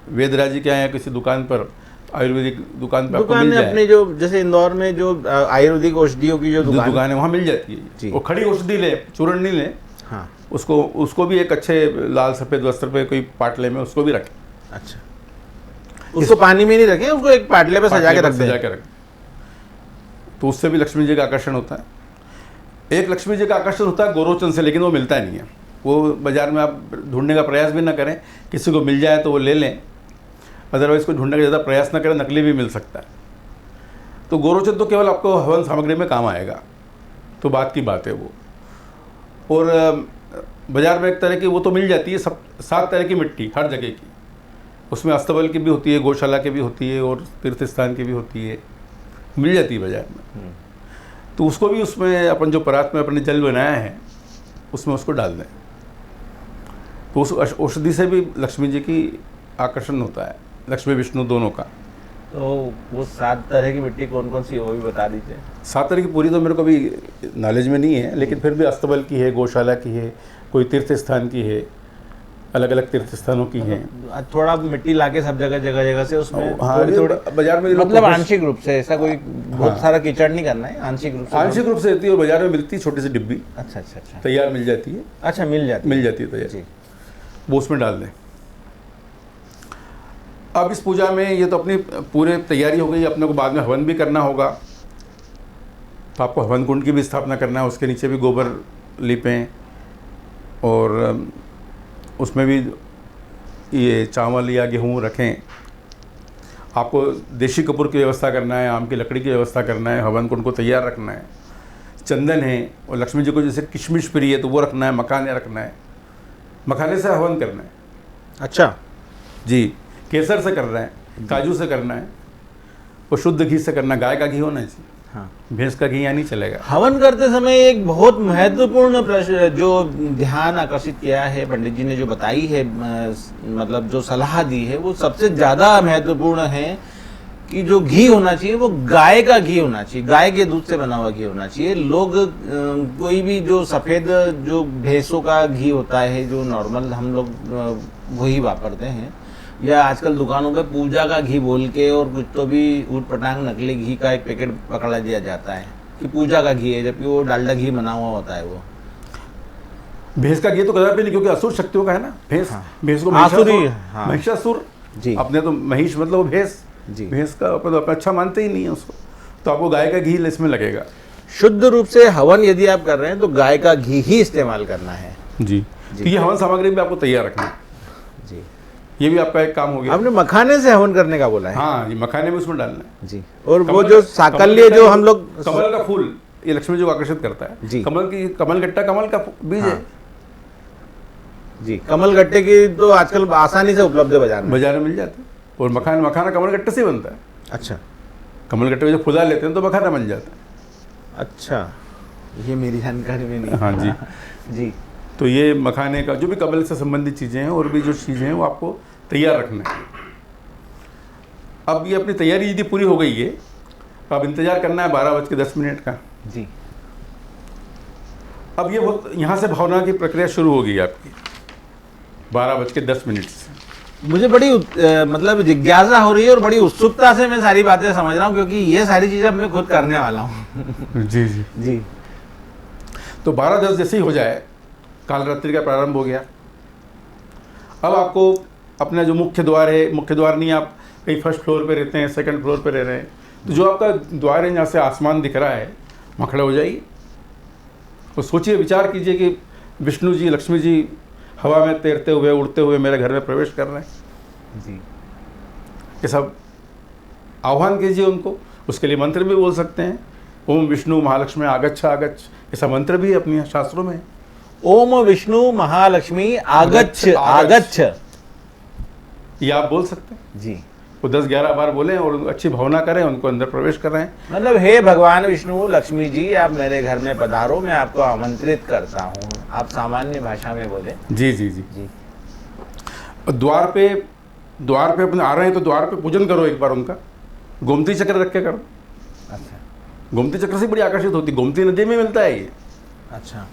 वेदराजी के यहाँ या किसी दुकान पर, आयुर्वेदिक दुकान पर आपको मिल जाए, अपने जो जैसे इंदौर में जो आयुर्वेदिक औषधियों की जो दुकान है वहाँ मिल जाती जी। है। वो खड़ी औषधि लें, चूर्ण नहीं लें, हाँ, उसको भी एक अच्छे लाल सफ़ेद वस्त्र पे कोई पाटले में उसको भी रखें। अच्छा, उसको पानी में नहीं रखें, उसको एक पाटले पे सजा के रख दें। तो उससे भी लक्ष्मी जी का आकर्षण होता है। एक लक्ष्मी जी का आकर्षण होता है गोरोचन से, लेकिन वो मिलता नहीं है। वो बाज़ार में आप ढूंढने का प्रयास भी ना करें, किसी को मिल जाए तो वो ले लें, अदरवाइज़ को ढूंढने का ज़्यादा प्रयास ना करें, नकली भी मिल सकता है। तो गोरोचन तो केवल आपको हवन सामग्री में काम आएगा, तो बात की बात है वो। और बाज़ार में एक तरह की वो तो मिल जाती है, 7 तरह की मिट्टी हर जगह की, उसमें अस्तबल की भी होती है, गौशाला की भी होती है और तीर्थ स्थान की भी होती है, मिल जाती है बाज़ार में। तो उसको भी उसमें अपन जो परात में अपने जल बनाया है उसमें उसको डाल दें, तो उस औषधि से भी लक्ष्मी जी की आकर्षण होता है, लक्ष्मी विष्णु दोनों का। तो वो 7 तरह की मिट्टी कौन कौन सी है वो भी बता दीजिए। 7 तरह की पूरी तो मेरे को भी नॉलेज में नहीं है, लेकिन फिर भी अस्तबल की है, गौशाला की है, कोई तीर्थ स्थान की है, अलग अलग तीर्थ स्थानों की हैं। थोड़ा मिट्टी लाके सब जगह से उसमें हाँ, थोड़ी बाजार में मतलब आंशिक रूप से, ऐसा कोई बहुत सारा कीचड़ नहीं करना है, आंशिक रूप से रहती है। और बाजार में मिलती है छोटी सी डिब्बी, अच्छा अच्छा अच्छा, तैयार मिल जाती है। अच्छा, मिल जाती है तैयार जी। वो उसमें डाल दें। अब इस पूजा में ये तो अपनी पूरे तैयारी हो गई, अपने को बाद में हवन भी करना होगा, तो आपको हवन कुंड की भी स्थापना करना है, उसके नीचे भी गोबर लिपें और उसमें भी ये चावल या गेहूँ रखें। आपको देशी कपूर की व्यवस्था करना है, आम की लकड़ी की व्यवस्था करना है, हवन कुंड को तैयार रखना है, चंदन है, और लक्ष्मी जी को जैसे किशमिश प्रिय है तो वो रखना है, मखाने रखना है, मखाने से हवन करना है। अच्छा जी, केसर से करना है, काजू से करना है, और शुद्ध घी से करना है, गाय का घी होना चाहिए, हाँ, भैंस का घी यहाँ नहीं चलेगा। हवन करते समय एक बहुत महत्वपूर्ण प्रश्न जो ध्यान आकर्षित किया है पंडित जी ने, जो बताई है, मतलब जो सलाह दी है, वो सबसे ज्यादा महत्वपूर्ण है कि जो घी होना चाहिए वो गाय का घी होना चाहिए, गाय के दूध से बना हुआ घी होना चाहिए। लोग कोई भी जो सफ़ेद जो भैंसों का घी होता है, जो नॉर्मल हम लोग वही वापरते हैं, या आजकल दुकानों पे पूजा का घी बोल के और कुछ तो भी ऊट पटांग नकली घी का एक पैकेट पकड़ा दिया जाता है कि पूजा का घी है, जबकि वो डालडा घी बना हुआ होता है। वो भैंस का घी तो कदापि नहीं, क्योंकि असुर शक्तियों का है ना भैंस। हाँ। भैंस को महिषासुर जी, अपने तो महिष मतलब भैंस जी, भैंस का मतलब अच्छा मानते ही नहीं है उसको, तो आपको गाय का घी इसमें लगेगा। शुद्ध रूप से हवन यदि आप कर रहे हैं तो गाय का घी ही इस्तेमाल करना है। जी, तो ये हवन सामग्री भी आपको तैयार रखना है जी। ये भी आपका एक काम हो गया। आपने मखाने से हवन करने का बोला है। हाँ, ये मखाने में उसमें डालना है जी। और वो जो साकल्य जो हम लोग, कमल का फूल ये लक्ष्मी जी को आकर्षित करता है जी। कमल गट्टा कमल का बीज है जी। कमल गट्टे की तो आजकल आसानी से उपलब्ध है बाजार में मिल जाता है। और मखाना कमल गट्टे से बनता है। अच्छा, कमल गट्टे जो फुला लेते हैं तो मखाना बन जाता है। अच्छा, ये मेरी जानकारी में नहीं। हाँ जी जी। तो ये मखाने का जो भी कमल से संबंधित चीज़ें हैं और भी जो चीज़ें हैं वो आपको तैयार रखना है। अब ये अपनी तैयारी यदि पूरी हो गई है, अब इंतज़ार करना है 12:10 का जी। अब ये यहाँ से भावना की प्रक्रिया शुरू हो गई आपकी 12:10 से। मुझे बड़ी मतलब जिज्ञासा हो रही है और बड़ी उत्सुकता से मैं सारी बातें समझ रहा हूँ, क्योंकि ये सारी चीज़ें अब मैं खुद करने वाला हूँ। जी जी जी। तो 12-10 जैसे ही हो जाए, कालरात्रि का प्रारंभ हो गया। अब आपको अपना जो मुख्य द्वार है, मुख्य द्वार नहीं, आप कहीं फर्स्ट फ्लोर पे रहते हैं, सेकंड फ्लोर पे रह रहे हैं, तो जो आपका द्वार है जहाँ से आसमान दिख रहा है, वहाँ खड़े हो जाइए और सोचिए, विचार कीजिए कि विष्णु जी, लक्ष्मी जी हवा में तैरते हुए, उड़ते हुए मेरे घर में प्रवेश कर रहे हैं। जी। ये सब आह्वान कीजिए उनको। उसके लिए मंत्र भी बोल सकते हैं, ओम विष्णु महालक्ष्मी आगच्छ आगच्छ, ऐसा मंत्र भी अपने शास्त्रों में है। ओम विष्णु महालक्ष्मी आगच्छ आगच्छ, ये आप बोल सकते हैं। जी। वो 10-11 बार बोलें और अच्छी भावना करें, उनको अंदर प्रवेश कर रहे हैं। मतलब हे भगवान विष्णु लक्ष्मी जी, आप मेरे घर में पधारो, मैं आपको आमंत्रित करता हूँ। आप सामान्य भाषा में बोले। जी जी जी जी। और द्वार पे अपने आ रहे हैं तो द्वार पे पूजन करो एक बार उनका, गोमती चक्र रख के करो। अच्छा गोमती चक्र से बड़ी आकर्षित होती, गोमती नदी में मिलता है ये। अच्छा।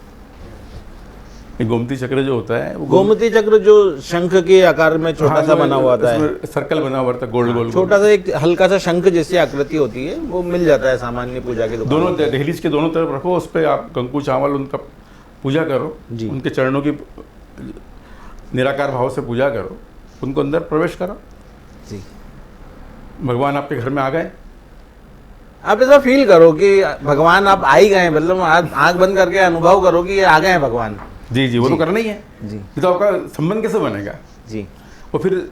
ये गोमती चक्र जो होता है वो गोमती चक्र जो शंख के आकार में छोटा सा बना हुआ होता है, सर्कल बना हुआ था, गोल गोल छोटा सा एक हल्का सा शंख जैसी आकृति होती है, वो मिल जाता है सामान्य पूजा के दुकान। दोनों दहलीज के दोनों तरफ रखो, उस पर आप कंकु चावल उनका पूजा करो जी। उनके चरणों की निराकार भाव से पूजा करो, उनको अंदर प्रवेश करो। जी। भगवान आपके घर में आ गए। आप ऐसा फील करो कि भगवान आप आ ही गए, मतलब आंख बंद करके अनुभव करो कि ये आ गए हैं भगवान। जी जी, वो तो करना ही है जी। तो आपका संबंध कैसे बनेगा। जी। और फिर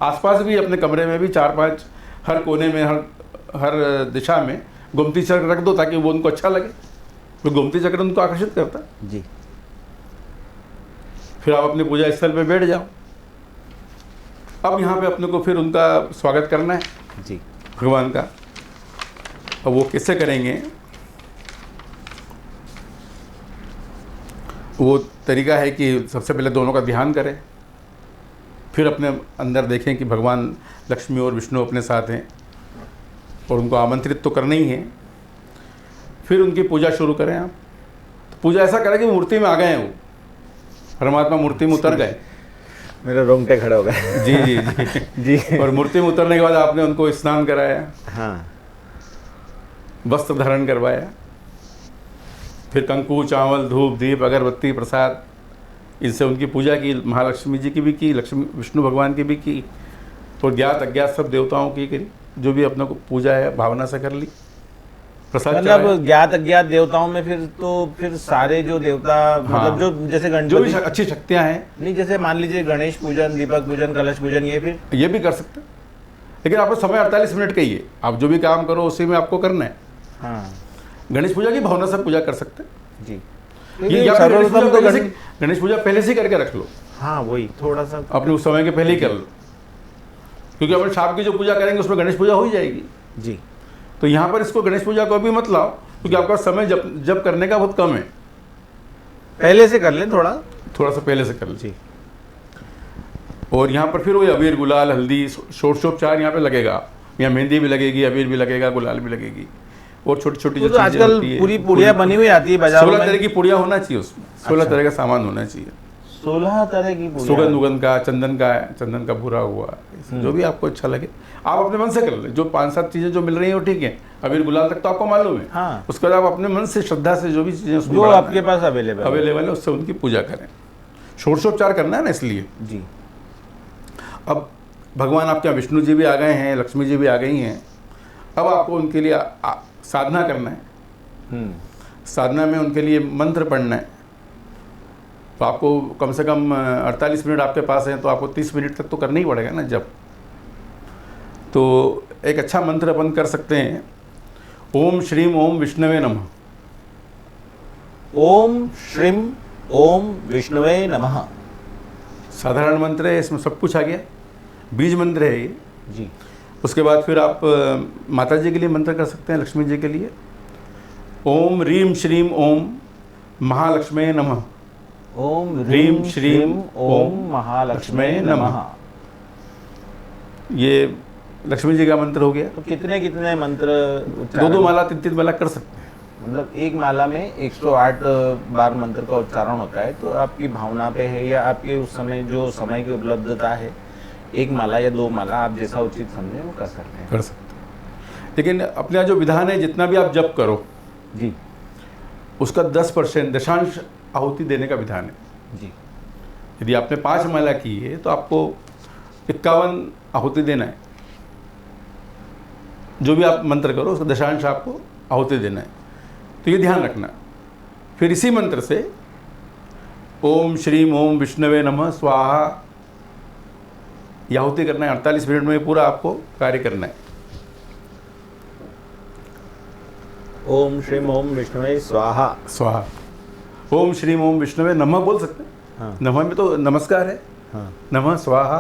आसपास भी अपने कमरे में भी 4-5 हर कोने में, हर दिशा में गोमती चक्र रख दो, ताकि वो उनको अच्छा लगे। तो गोमती चक्र उनको आकर्षित करता है। जी। फिर आप अपने पूजा स्थल पे बैठ जाओ। अब यहाँ पे अपने को फिर उनका स्वागत करना है जी भगवान का। अब वो कैसे करेंगे, वो तरीका है कि सबसे पहले दोनों का ध्यान करें, फिर अपने अंदर देखें कि भगवान लक्ष्मी और विष्णु अपने साथ हैं और उनको आमंत्रित तो करना ही है। फिर उनकी पूजा शुरू करें आप। तो पूजा ऐसा करें कि मूर्ति में आ गए हैं, वो परमात्मा मूर्ति में उतर गए। मेरे रोंगटे खड़े हो गए। जी जी जी जी। और मूर्ति में उतरने के बाद आपने उनको स्नान कराया, हाँ। वस्त्र धारण करवाया, फिर कंकु चावल धूप दीप अगरबत्ती प्रसाद इनसे उनकी पूजा की, महालक्ष्मी जी की भी की, लक्ष्मी विष्णु भगवान की भी की, और ज्ञात अज्ञात सब देवताओं की करी, जो भी अपने को पूजा है भावना से कर ली। प्रसाद मतलब ज्ञात अज्ञात देवताओं में फिर सारे जो देवता, मतलब जो जैसे जो भी गणपति, अच्छी शक्तियाँ हैं, नहीं जैसे मान लीजिए गणेश पूजन, दीपक पूजन, कलश पूजन, ये फिर ये भी कर सकते हैं। लेकिन आपको समय 48 मिनट का ही है, आप जो भी काम करो उसी में आपको करना है। हाँ गणेश पूजा की भावना से पूजा कर सकते हैं। जी। ये या फिर सर्वप्रथम तो गणेश पूजा पहले से ही करके रख लो, हाँ वही थोड़ा सा अपने उस समय के पहले ही कर लो, क्योंकि अपन शाम की जो पूजा करेंगे उसमें गणेश पूजा हो ही जाएगी। जी। तो यहाँ पर इसको गणेश पूजा को भी मत लाओ, क्योंकि आपका समय जब करने का बहुत कम है। पहले से कर लें, थोड़ा सा पहले से कर लो जी। और यहाँ पर फिर वही अबीर गुलाल हल्दी षोडशोपचार यहाँ पे लगेगा, यहाँ मेहंदी भी लगेगी, अबीर भी लगेगा, गुलाल भी लगेगी, और छोटी छोटी तो आजकल पूरी पुड़िया बनी हुई आती है बाजारों में। 16 तरह की पुड़िया होना चाहिए उसमें, 16 तरह का सामान होना चाहिए। 16 तरह की पुड़िया। सुगंध का, चंदन का भूरा हुआ, जो भी आपको अच्छा लगे आप अपने मन से कर ले। जो 5-7 चीजें जो मिल रही हैं वो ठीक है, अबीर गुलाल तक तो आपको मालूम है। हाँ। उसके बाद आप अपने मन से श्रद्धा से जो भी चीजें जो आपके पास अवेलेबल है उससे उनकी पूजा करें। षोडशोपचार करना है ना, इसलिए। जी। अब भगवान आपके यहाँ विष्णु जी भी आ गए हैं, लक्ष्मी जी भी आ गई हैं। अब आपको उनके लिए साधना करना है। साधना में उनके लिए मंत्र पढ़ना है। तो आपको कम से कम 48 मिनट आपके पास हैं, तो आपको 30 मिनट तक तो करना ही पड़ेगा ना जब। तो एक अच्छा मंत्र अपन कर सकते हैं, ओम श्रीम ओम विष्णवे नमः। ओम श्रीम ओम विष्णुवे नमः। साधारण मंत्र है, इसमें सब कुछ आ गया, बीज मंत्र है ये। जी। उसके बाद फिर आप माता जी के लिए मंत्र कर सकते हैं, लक्ष्मी जी के लिए, ओम रीम श्रीम ओम महालक्ष्मी नमः। ओम ह्रीम श्रीम ओम महालक्ष्मी नमः। ये लक्ष्मी जी का मंत्र हो गया। तो कितने कितने मंत्र 2-2 माला 3-3 माला कर सकते हैं। मतलब एक माला में 108 बार मंत्र का उच्चारण होता है। तो आपकी भावना पे है या आपके उस समय जो समय की उपलब्धता है, एक माला या 2 माला आप जैसा उचित समझे वो कर सकते हैं। कर सकते हैं। लेकिन अपना जो विधान है, जितना भी आप जप करो जी उसका 10% दशांश आहुति देने का विधान है। जी। यदि आपने 5 माला की है तो आपको 51 आहुति देना है। जो भी आप मंत्र करो उसका दशांश आपको आहुति देना है, तो ये ध्यान रखना। फिर इसी मंत्र से ओम श्रीम ओम विष्णवे नमः स्वाहा ये आहुति करना है। 48 मिनट में पूरा आपको कार्य करना है। ओम श्रीम ओम विष्णुवे स्वाहा। स्वाहा। ओम श्रीम ओम विष्णवे नमः बोल सकते हैं। हाँ। नमः में तो नमस्कार है। हाँ। नमः स्वाहा।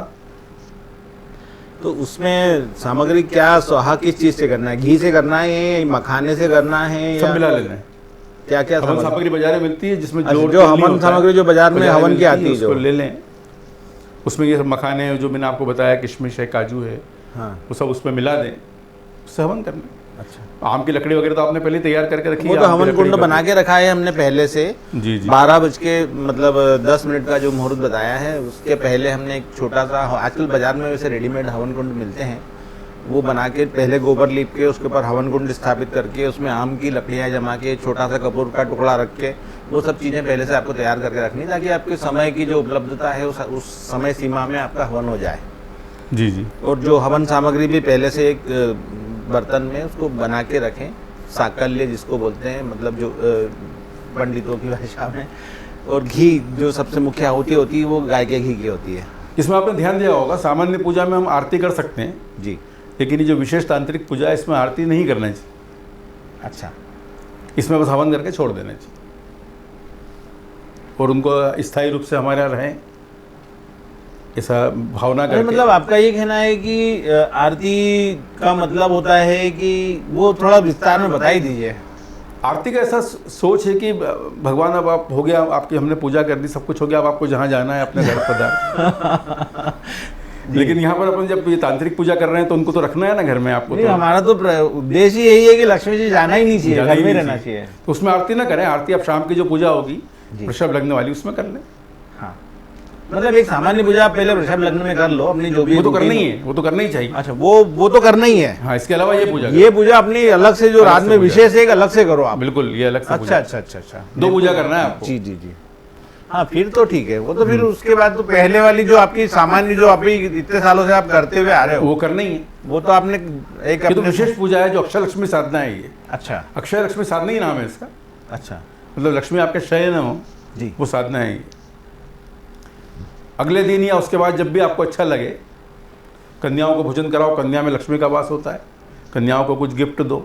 तो उसमें सामग्री क्या, स्वाहा किस चीज से करना है? घी से करना है, मखाने से करना है, सब मिला लेना है। क्या क्या हवन सामग्री बाजार में मिलती है, जिसमें अच्छा, जो जो हवन सामग्री जो बाजार में हवन की आती है उसको जो ले लें। उसमें ये सब मखाने हैं जो मैंने आपको बताया, किशमिश है, काजू है, हाँ वो सब उसमें मिला दें, उससे हवन करना है। अच्छा, आम की लकड़ी वगैरह तो आपने पहले तैयार करके रखी वो है। तो आम की हवन लकड़ी कुंड का- बना के रखा है हमने पहले से। जी जी 12 बज के मतलब 10 मिनट का जो मुहूर्त बताया है उसके पहले हमने एक छोटा सा, आजकल बाजार में वैसे रेडीमेड हवन कुंड मिलते हैं, वो बना के पहले गोबर लीप के उसके ऊपर हवन कुंड स्थापित करके उसमें आम की लकड़ियाँ जमा के छोटा सा कपूर का टुकड़ा रख के वो सब चीज़ें पहले से आपको तैयार करके रखनी, ताकि आपके समय की जो उपलब्धता है उस समय सीमा में आपका हवन हो जाए। जी जी। और जो हवन सामग्री भी पहले से एक बर्तन में उसको बना के रखें, साकल्य जिसको बोलते हैं, मतलब जो पंडितों की भाषा में। और घी जो सबसे मुख्य आहुति होती है वो गाय के घी की होती है। इसमें आपने ध्यान दिया होगा, सामान्य पूजा में हम आरती कर सकते हैं, जी। लेकिन ये जो विशेष तांत्रिक पूजा है इसमें आरती नहीं करना चाहिए। अच्छा, इसमें बस हवन करके छोड़ देना चाहिए और उनको स्थायी रूप से हमारे यहाँ रहें, ऐसा भावना अरे करके। मतलब आपका ये कहना है कि आरती का मतलब होता है कि वो थोड़ा विस्तार में बता ही दीजिए। आरती का ऐसा सोच है कि भगवान अब आप हो गया, आपकी हमने पूजा कर दी, सब कुछ हो गया, अब आपको जहाँ जाना है अपने घर पधार। लेकिन यहाँ पर अपन जब ये तांत्रिक पूजा कर रहे हैं तो उनको तो रखना है ना घर में आपको। नहीं, तो हमारा तो उद्देश्य यही है कि लक्ष्मी जी जाना ही नहीं चाहिए, जाना घर ही में नहीं रहना चाहिए। तो उसमें आरती ना करें। आरती आप शाम की जो पूजा होगी जी। वृषभ लग्न वाली, उसमें कर लें। हाँ, मतलब एक सामान्य पूजा आप पहले वृषभ लग्न में कर लो अपनी जो भी वो तो करना routine- ही है, वो तो करना ही चाहिए। अच्छा, वो तो करना ही है। हाँ, इसके अलावा ये पूजा ये पूजा अपनी अलग से जो अलग रात से में पूजा। विशेष एक अलग से करो आप। बिल्कुल, ये अलग से अच्छा पूजा। अच्छा अच्छा अच्छा, 2 पूजा करना है आपको। जी जी जी। हाँ, फिर तो ठीक है। वो तो फिर उसके बाद तो पहले वाली जो आपकी सामान्य जो अभी इतने सालों से आप करते हुए आ रहे हो वो करना ही है। वो तो आपने एक ये तो अपने- विशेष पूजा है जो अक्षय लक्ष्मी साधना है। ये अच्छा अक्षय लक्ष्मी साधना ही नाम है इसका। अच्छा मतलब लक्ष्मी आपके शयन हो, जी। वो साधना है ये। अगले दिन या उसके बाद जब भी आपको अच्छा लगे, कन्याओं को भोजन कराओ। कन्या में लक्ष्मी का वास होता है, कन्याओं को कुछ गिफ्ट दो।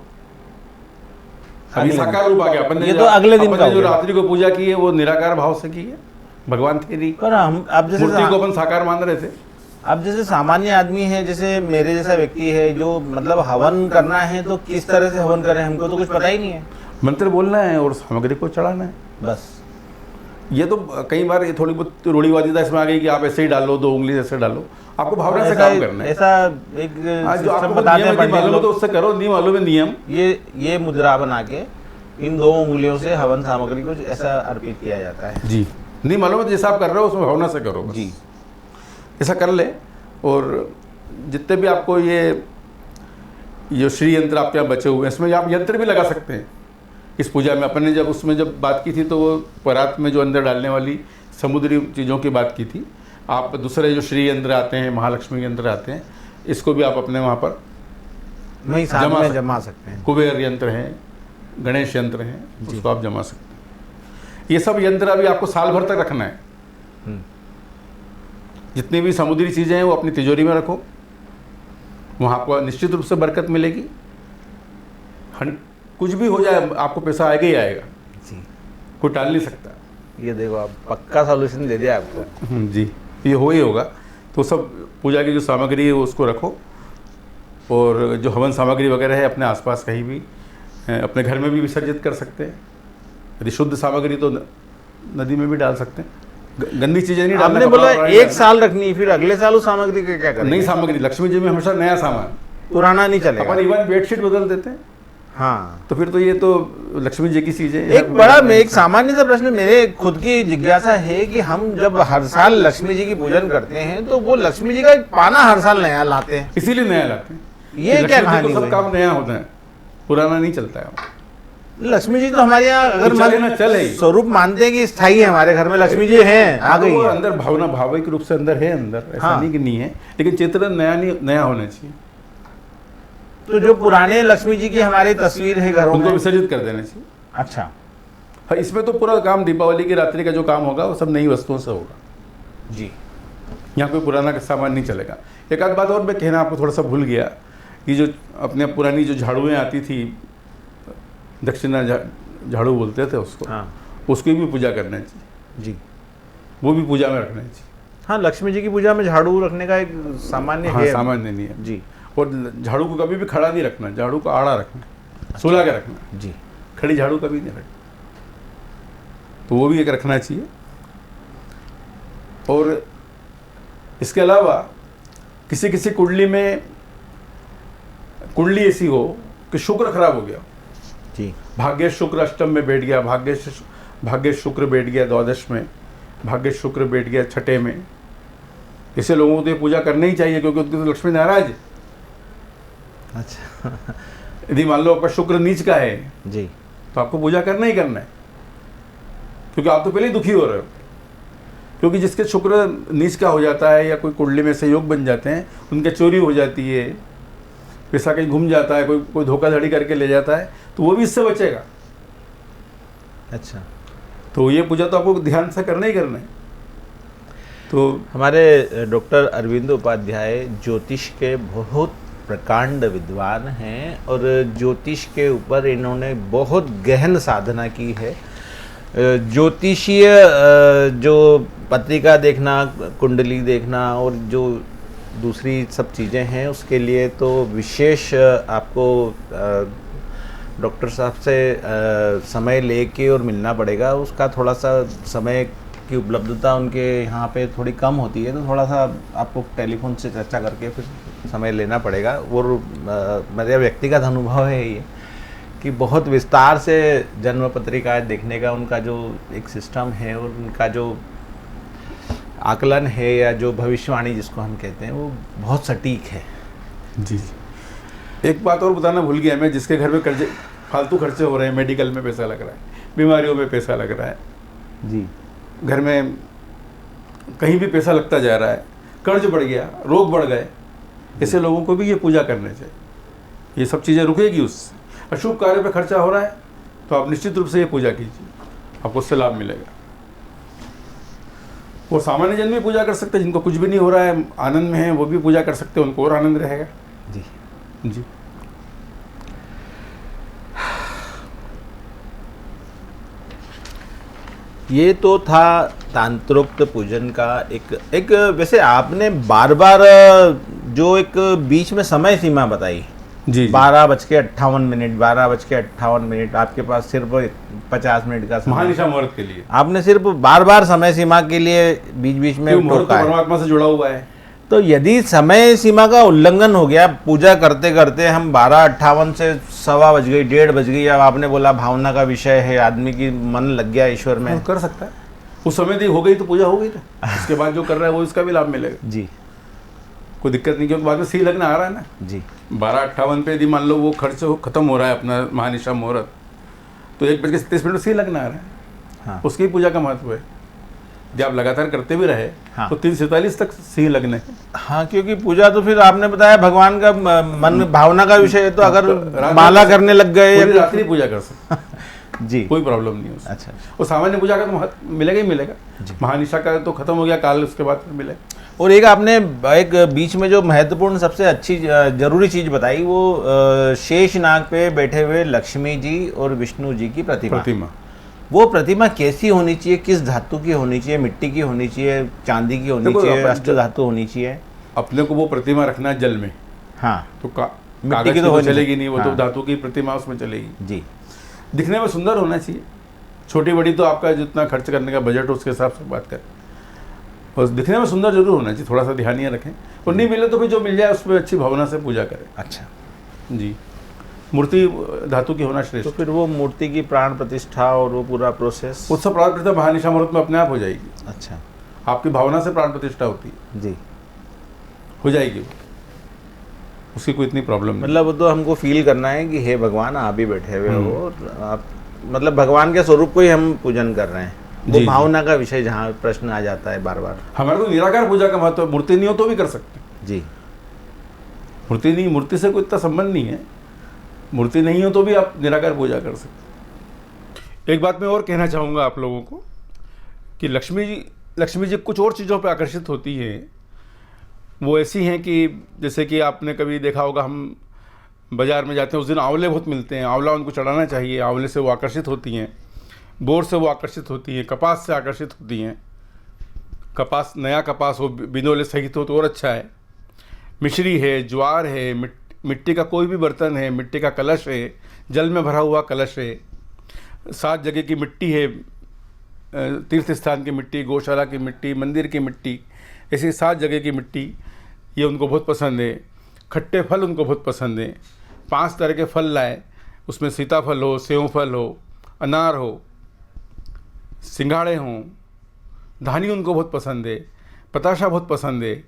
अभी अगले दिन। साकार रूप आ गया। अपन ने ये जो- तो अगले दिन अपन का ने हो जो गया। रात्रि को पूजा की है वो निराकार भाव से की है, भगवान की नहीं। पर हम आप मूर्ति को जैसे अपन साकार मान रहे थे। अब जैसे सामान्य आदमी है, जैसे मेरे जैसा व्यक्ति है जो मतलब हवन करना है तो किस तरह से हवन करें, हमको तो कुछ पता ही नहीं है। मंत्र बोलना है और सामग्री को चढ़ाना है। बस ये तो कई बार ये थोड़ी बहुत रूढ़िवादिता इसमें आ गई कि आप ऐसे ही डालो, 2 उंगली ऐसे डालो। आपको भावना से काम करना है। ऐसा एक आज जो सिस्टम आपको बताते नियम हैं यदि पंडित मालूम है तो लोग। उससे करो, नहीं मालूम है नियम। ये मुद्रा बना के इन 2 उंगलियों से हवन सामग्री को ऐसा अर्पित किया जाता है। जी, नहीं मालूम है तो जैसा आप कर रहे हो उसमें भावना से करो बस। जी। ऐसा कर ले। और जितने भी आपको ये श्री यंत्र आपके यहाँ बचे हुए हैं, इसमें आप यंत्र भी लगा सकते हैं। इस पूजा में अपन ने जब उसमें जब बात की थी तो वो परात में जो अंदर डालने वाली समुद्री चीज़ों की बात की थी। आप दूसरे जो श्री यंत्र आते हैं, महालक्ष्मी यंत्र आते हैं, इसको भी आप अपने वहाँ पर वहीं साथ में जमा सकते हैं। कुबेर यंत्र हैं, गणेश यंत्र हैं, उसको आप जमा सकते हैं। ये सब यंत्र अभी आपको साल भर तक रखना है। जितनी भी समुद्री चीज़ें हैं वो अपनी तिजोरी में रखो, वहाँ आपको निश्चित रूप से बरकत मिलेगी। कुछ भी हो जाए आपको पैसा आएगा ही आएगा, जी। कोई टाल नहीं सकता। ये देखो आप पक्का सॉल्यूशन दे दिया आपको। जी, ये हो ही होगा। तो सब पूजा की जो सामग्री है वो उसको रखो, और जो हवन सामग्री वगैरह है अपने आसपास कहीं भी अपने घर में भी विसर्जित कर सकते हैं। यदि शुद्ध सामग्री तो नदी में भी डाल सकते हैं। गंदी चीज़ें नहीं डालना। आपने बोला 1 साल रखनी, फिर अगले साल उस सामग्री का क्या करेंगे? नई सामग्री, लक्ष्मी जी में हमेशा नया सामान, पुराना नहीं चलेगा। अपन इवन बेडशीट बदल देते हैं। हाँ। तो फिर तो ये तो लक्ष्मी जी की चीज़ है। एक सामान्य सा प्रश्न मेरे खुद की जिज्ञासा है कि हम जब हर साल लक्ष्मी जी की पूजन करते हैं तो वो लक्ष्मी जी का एक पाना हर साल नया लाते हैं, इसीलिए नया लाते हैं। ये क्या कहानी सब हुई? काम नया होता है, पुराना नहीं चलता है। लक्ष्मी जी तो हमारे यहाँ अगर चले ना चले, स्वरूप मानते हैं कि स्थायी है, हमारे घर में लक्ष्मी जी हैं, आ गई वो है। अंदर भावना भाविक रूप से अंदर है, अंदर ऐसा हाँ। नहीं कि नहीं है, लेकिन चित्र नया होना चाहिए। तो जो पुराने लक्ष्मी जी की हमारी तस्वीर है घरों उनको में, विसर्जित कर देना चाहिए। अच्छा, हाँ, इसमें तो पूरा काम दीपावली की रात्रि का जो काम होगा वो सब नई वस्तुओं से होगा जी। यहाँ कोई पुराना का सामान नहीं चलेगा। एक आध बात और मैं कहना आपको थोड़ा सा भूल गया कि जो अपने पुरानी जो झाड़ुएँ आती थी, दक्षिणा झाड़ू बोलते थे उसको, हाँ उसकी भी पूजा करना चाहिए जी। वो भी पूजा में रखना चाहिए। हाँ, लक्ष्मी जी की पूजा में झाड़ू रखने का एक सामान्य हाँ, है सामान्य नहीं है जी। और झाड़ू को कभी भी खड़ा नहीं रखना, झाड़ू को आड़ा रखना, सुला के रखना जी। खड़ी झाड़ू कभी नहीं रखना, तो वो भी एक रखना चाहिए। और इसके अलावा किसी किसी कुंडली ऐसी हो कि शुक्र खराब हो गया जी। भाग्य शुक्र अष्टम में बैठ गया, भाग्य शुक्र बैठ गया द्वादश में, भाग्य शुक्र बैठ गया छठे में, ऐसे लोगों को तो ये पूजा करनी ही चाहिए क्योंकि उनकी तो लक्ष्मी नाराज है। अच्छा यदि मान लो आपका शुक्र नीच का है जी, तो आपको पूजा करना ही करना है, क्योंकि आप तो पहले ही दुखी हो रहे हो। क्योंकि जिसके शुक्र नीच का हो जाता है या कोई कुंडली में संयोग बन जाते हैं, उनके चोरी हो जाती है, पैसा कहीं घूम जाता है, कोई धोखाधड़ी करके ले जाता है, तो वो भी इससे बचेगा। अच्छा। तो ये पूजा तो आपको ध्यान से करना ही करना है। तो हमारे डॉक्टर अरविंद उपाध्याय ज्योतिष के बहुत प्रकांड विद्वान हैं और ज्योतिष के ऊपर इन्होंने बहुत गहन साधना की है। ज्योतिषीय जो पत्रिका देखना, कुंडली देखना और जो दूसरी सब चीज़ें हैं, उसके लिए तो विशेष आपको डॉक्टर साहब से समय लेके और मिलना पड़ेगा। उसका थोड़ा सा समय की उपलब्धता उनके यहाँ पे थोड़ी कम होती है, तो थोड़ा सा आपको टेलीफोन से चर्चा करके फिर समय लेना पड़ेगा। और मेरा व्यक्तिगत अनुभव है ये कि बहुत विस्तार से जन्म पत्रिकाएं देखने का उनका जो एक सिस्टम है और उनका जो आकलन है या जो भविष्यवाणी जिसको हम कहते हैं, वो बहुत सटीक है। जी, एक बात और बताना भूल गया मैं, जिसके घर में कर्जे फालतू खर्चे हो रहे हैं, मेडिकल में पैसा लग रहा है, बीमारियों में पैसा लग रहा है जी, घर में कहीं भी पैसा लगता जा रहा है, कर्ज बढ़ गया, रोग बढ़ गए, ऐसे लोगों को भी ये पूजा करने चाहिए। ये सब चीज़ें रुकेगी उससे। अशुभ कार्य पे खर्चा हो रहा है तो आप निश्चित रूप से ये पूजा कीजिए, आपको उससे लाभ मिलेगा। वो सामान्य जन भी पूजा कर सकते हैं, जिनको कुछ भी नहीं हो रहा है, आनंद में है, वो भी पूजा कर सकते हैं, उनको और आनंद रहेगा। जी जी। ये तो था तांत्रोक्त पूजन का एक वैसे आपने बार बार जो एक बीच में समय सीमा बताई, जी 12:58, 12:58, आपके पास सिर्फ 50 मिनट का समय, महानिशा मुहूर्त के लिए आपने सिर्फ बार बार समय सीमा के लिए बीच बीच में मुहूर्त टोका है। परमात्मा से जुड़ा हुआ है। तो यदि समय सीमा का उल्लंघन हो गया, पूजा करते करते हम 12:58 से 1:15 1:30 बज गई, अब आपने बोला भावना का विषय है, आदमी की मन लग गया ईश्वर में, कर सकता है, उस समय दी हो गई तो पूजा हो गई ना, उसके बाद जो कर रहा है वो इसका भी लाभ मिलेगा, जी कोई दिक्कत नहीं, क्योंकि बाद में सही लगना आ रहा है ना। जी 12:58 पे यदि मान लो वो खर्च खत्म हो रहा है अपना महानिशा मुहूर्त, तो 1:37 सही लगना आ रहा है, हाँ उसकी पूजा का महत्व है। जब आप लगातार करते भी रहे हाँ। तो 3:47 तक सही लगने। हाँ, क्योंकि पूजा तो फिर आपने बताया भगवान का मन में भावना का विषय है, तो अगर रात माला में करने लग गए पूरी या रात्रि पूजा कर सकते, जी कोई प्रॉब्लम नहीं है उससे। अच्छा, वो सामान्य पूजा का तो महत्व मिलेगा ही मिलेगा, महानिशा का तो खत्म हो गया काल, उसके बाद फिर मिलेगा। और एक आपने एक बीच में जो महत्वपूर्ण सबसे अच्छी जरूरी चीज बताई, वो शेष नाग पे बैठे हुए लक्ष्मी जी और विष्णु जी की प्रतिमा। वो प्रतिमा कैसी होनी चाहिए, किस धातु की होनी चाहिए, मिट्टी की होनी चाहिए, चांदी की होनी चाहिए, अष्ट धातु होनी चाहिए? अपने को वो प्रतिमा रखना है जल में, हाँ, तो मिट्टी की तो होनी चलेगी नहीं, वो हाँ। तो धातु की प्रतिमा उसमें चलेगी। जी, दिखने में सुंदर होना चाहिए, छोटी बड़ी तो आपका जितना खर्च करने का बजट हो उसके हिसाब से बात करें, और दिखने में सुंदर जरूर होना चाहिए, थोड़ा सा ध्यान ये रखें। और नहीं मिले तो फिर जो मिल जाए उसमें अच्छी भावना से पूजा करें। अच्छा जी, मूर्ति धातु की होना श्रेष्ठ। तो फिर वो मूर्ति की प्राण प्रतिष्ठा और वो पूरा प्रोसेस? उत्सव प्राण प्रतिष्ठा महानिशा मुहूर्त में अपने आप हो जाएगी। अच्छा, आपकी भावना से प्राण प्रतिष्ठा होती है, जी, हो जाएगी वो, उसकी कोई इतनी प्रॉब्लम नहीं। मतलब वो तो हमको फील करना है कि हे भगवान आप ही बैठे हुए हो और आप, मतलब भगवान के स्वरूप को ही हम पूजन कर रहे हैं। वो जी, भावना का विषय जहाँ प्रश्न आ जाता है बार बार। हमारे तो निराकार पूजा का महत्व है, मूर्ति नहीं हो तो भी कर सकते हैं। जी, मूर्ति नहीं, मूर्ति से कोई इतना संबंध नहीं है, मूर्ति नहीं हो तो भी आप निराकार पूजा कर सकते। एक बात मैं और कहना चाहूँगा आप लोगों को कि लक्ष्मी जी कुछ और चीज़ों पर आकर्षित होती हैं। वो ऐसी हैं कि जैसे कि आपने कभी देखा होगा, हम बाज़ार में जाते हैं, उस दिन आंवले बहुत मिलते हैं, आंवला उनको चढ़ाना चाहिए, आंवले से वो आकर्षित होती हैं, बोर से वो आकर्षित होती हैं, कपास से आकर्षित होती हैं। कपास, नया कपास हो, बिनोले सहित हो तो और अच्छा है। मिश्री है, ज्वार है, मिट्टी का कोई भी बर्तन है, मिट्टी का कलश है, जल में भरा हुआ कलश है, 7 जगह की मिट्टी है, तीर्थ स्थान की मिट्टी, गौशाला की मिट्टी, मंदिर की मिट्टी, ऐसी 7 जगह की मिट्टी, ये उनको बहुत पसंद है। खट्टे फल उनको बहुत पसंद है, 5 तरह के फल लाए, उसमें सीताफल हो, सेव फल हो, अनार हो, सिंघाड़े हों, धानी उनको बहुत पसंद है, पताशा बहुत पसंद है।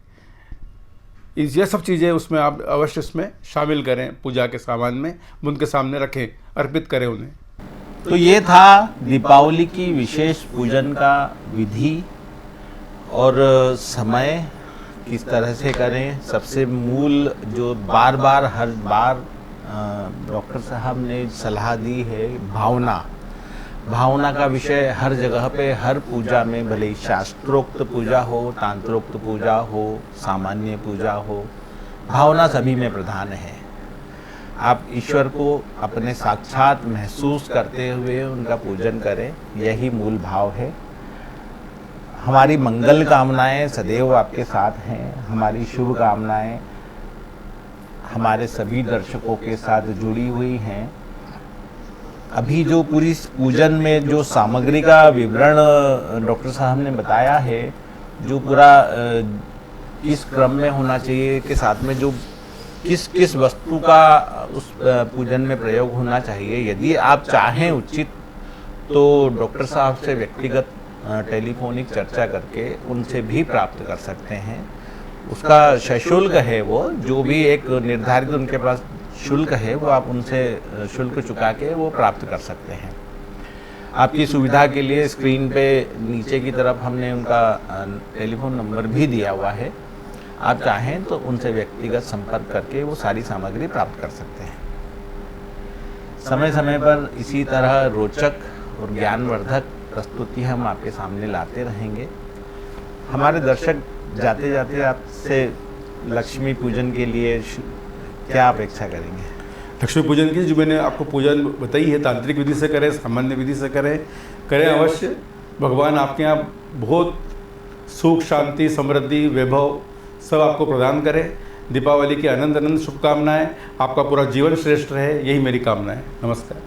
ये सब चीज़ें उसमें आप अवश्य इसमें शामिल करें, पूजा के सामान में उनके सामने रखें, अर्पित करें उन्हें। तो ये था दीपावली की विशेष पूजन का विधि और समय किस तरह से करें। सबसे मूल जो बार बार हर बार डॉक्टर साहब ने सलाह दी है, भावना का विषय हर जगह पे, हर पूजा में, भले ही शास्त्रोक्त पूजा हो, तांत्रोक्त पूजा हो, सामान्य पूजा हो, भावना सभी में प्रधान है। आप ईश्वर को अपने साक्षात महसूस करते हुए उनका पूजन करें, यही मूल भाव है। हमारी मंगल कामनाएं सदैव आपके साथ हैं, हमारी शुभ कामनाएं हमारे सभी दर्शकों के साथ जुड़ी हुई हैं। अभी जो पूरी पूजन में जो सामग्री का विवरण डॉक्टर साहब ने बताया है, जो पूरा किस क्रम में होना चाहिए, के साथ में जो किस वस्तु का उस पूजन में प्रयोग होना चाहिए, यदि आप चाहें उचित तो डॉक्टर साहब से व्यक्तिगत टेलीफोनिक चर्चा करके उनसे भी प्राप्त कर सकते हैं। उसका सशुल्क है, वो जो भी एक निर्धारित उनके पास शुल्क है वो आप उनसे शुल्क चुका के वो प्राप्त कर सकते हैं। आपकी सुविधा के लिए स्क्रीन पे नीचे की तरफ हमने उनका टेलीफोन नंबर भी दिया हुआ है, आप चाहें तो उनसे व्यक्तिगत संपर्क करके वो सारी सामग्री प्राप्त कर सकते हैं। समय समय पर इसी तरह रोचक और ज्ञानवर्धक प्रस्तुति हम आपके सामने लाते रहेंगे। हमारे दर्शक जाते जाते आपसे लक्ष्मी पूजन के लिए क्या अपेक्षा करेंगे? लक्ष्मी पूजन की जो मैंने आपको पूजन बताई है, तांत्रिक विधि से करें, सामान्य विधि से करें अवश्य। भगवान आपके यहाँ बहुत सुख, शांति, समृद्धि, वैभव सब आपको प्रदान करें। दीपावली की अनंत शुभकामनाएं, आपका पूरा जीवन श्रेष्ठ रहे, यही मेरी कामना है। नमस्कार।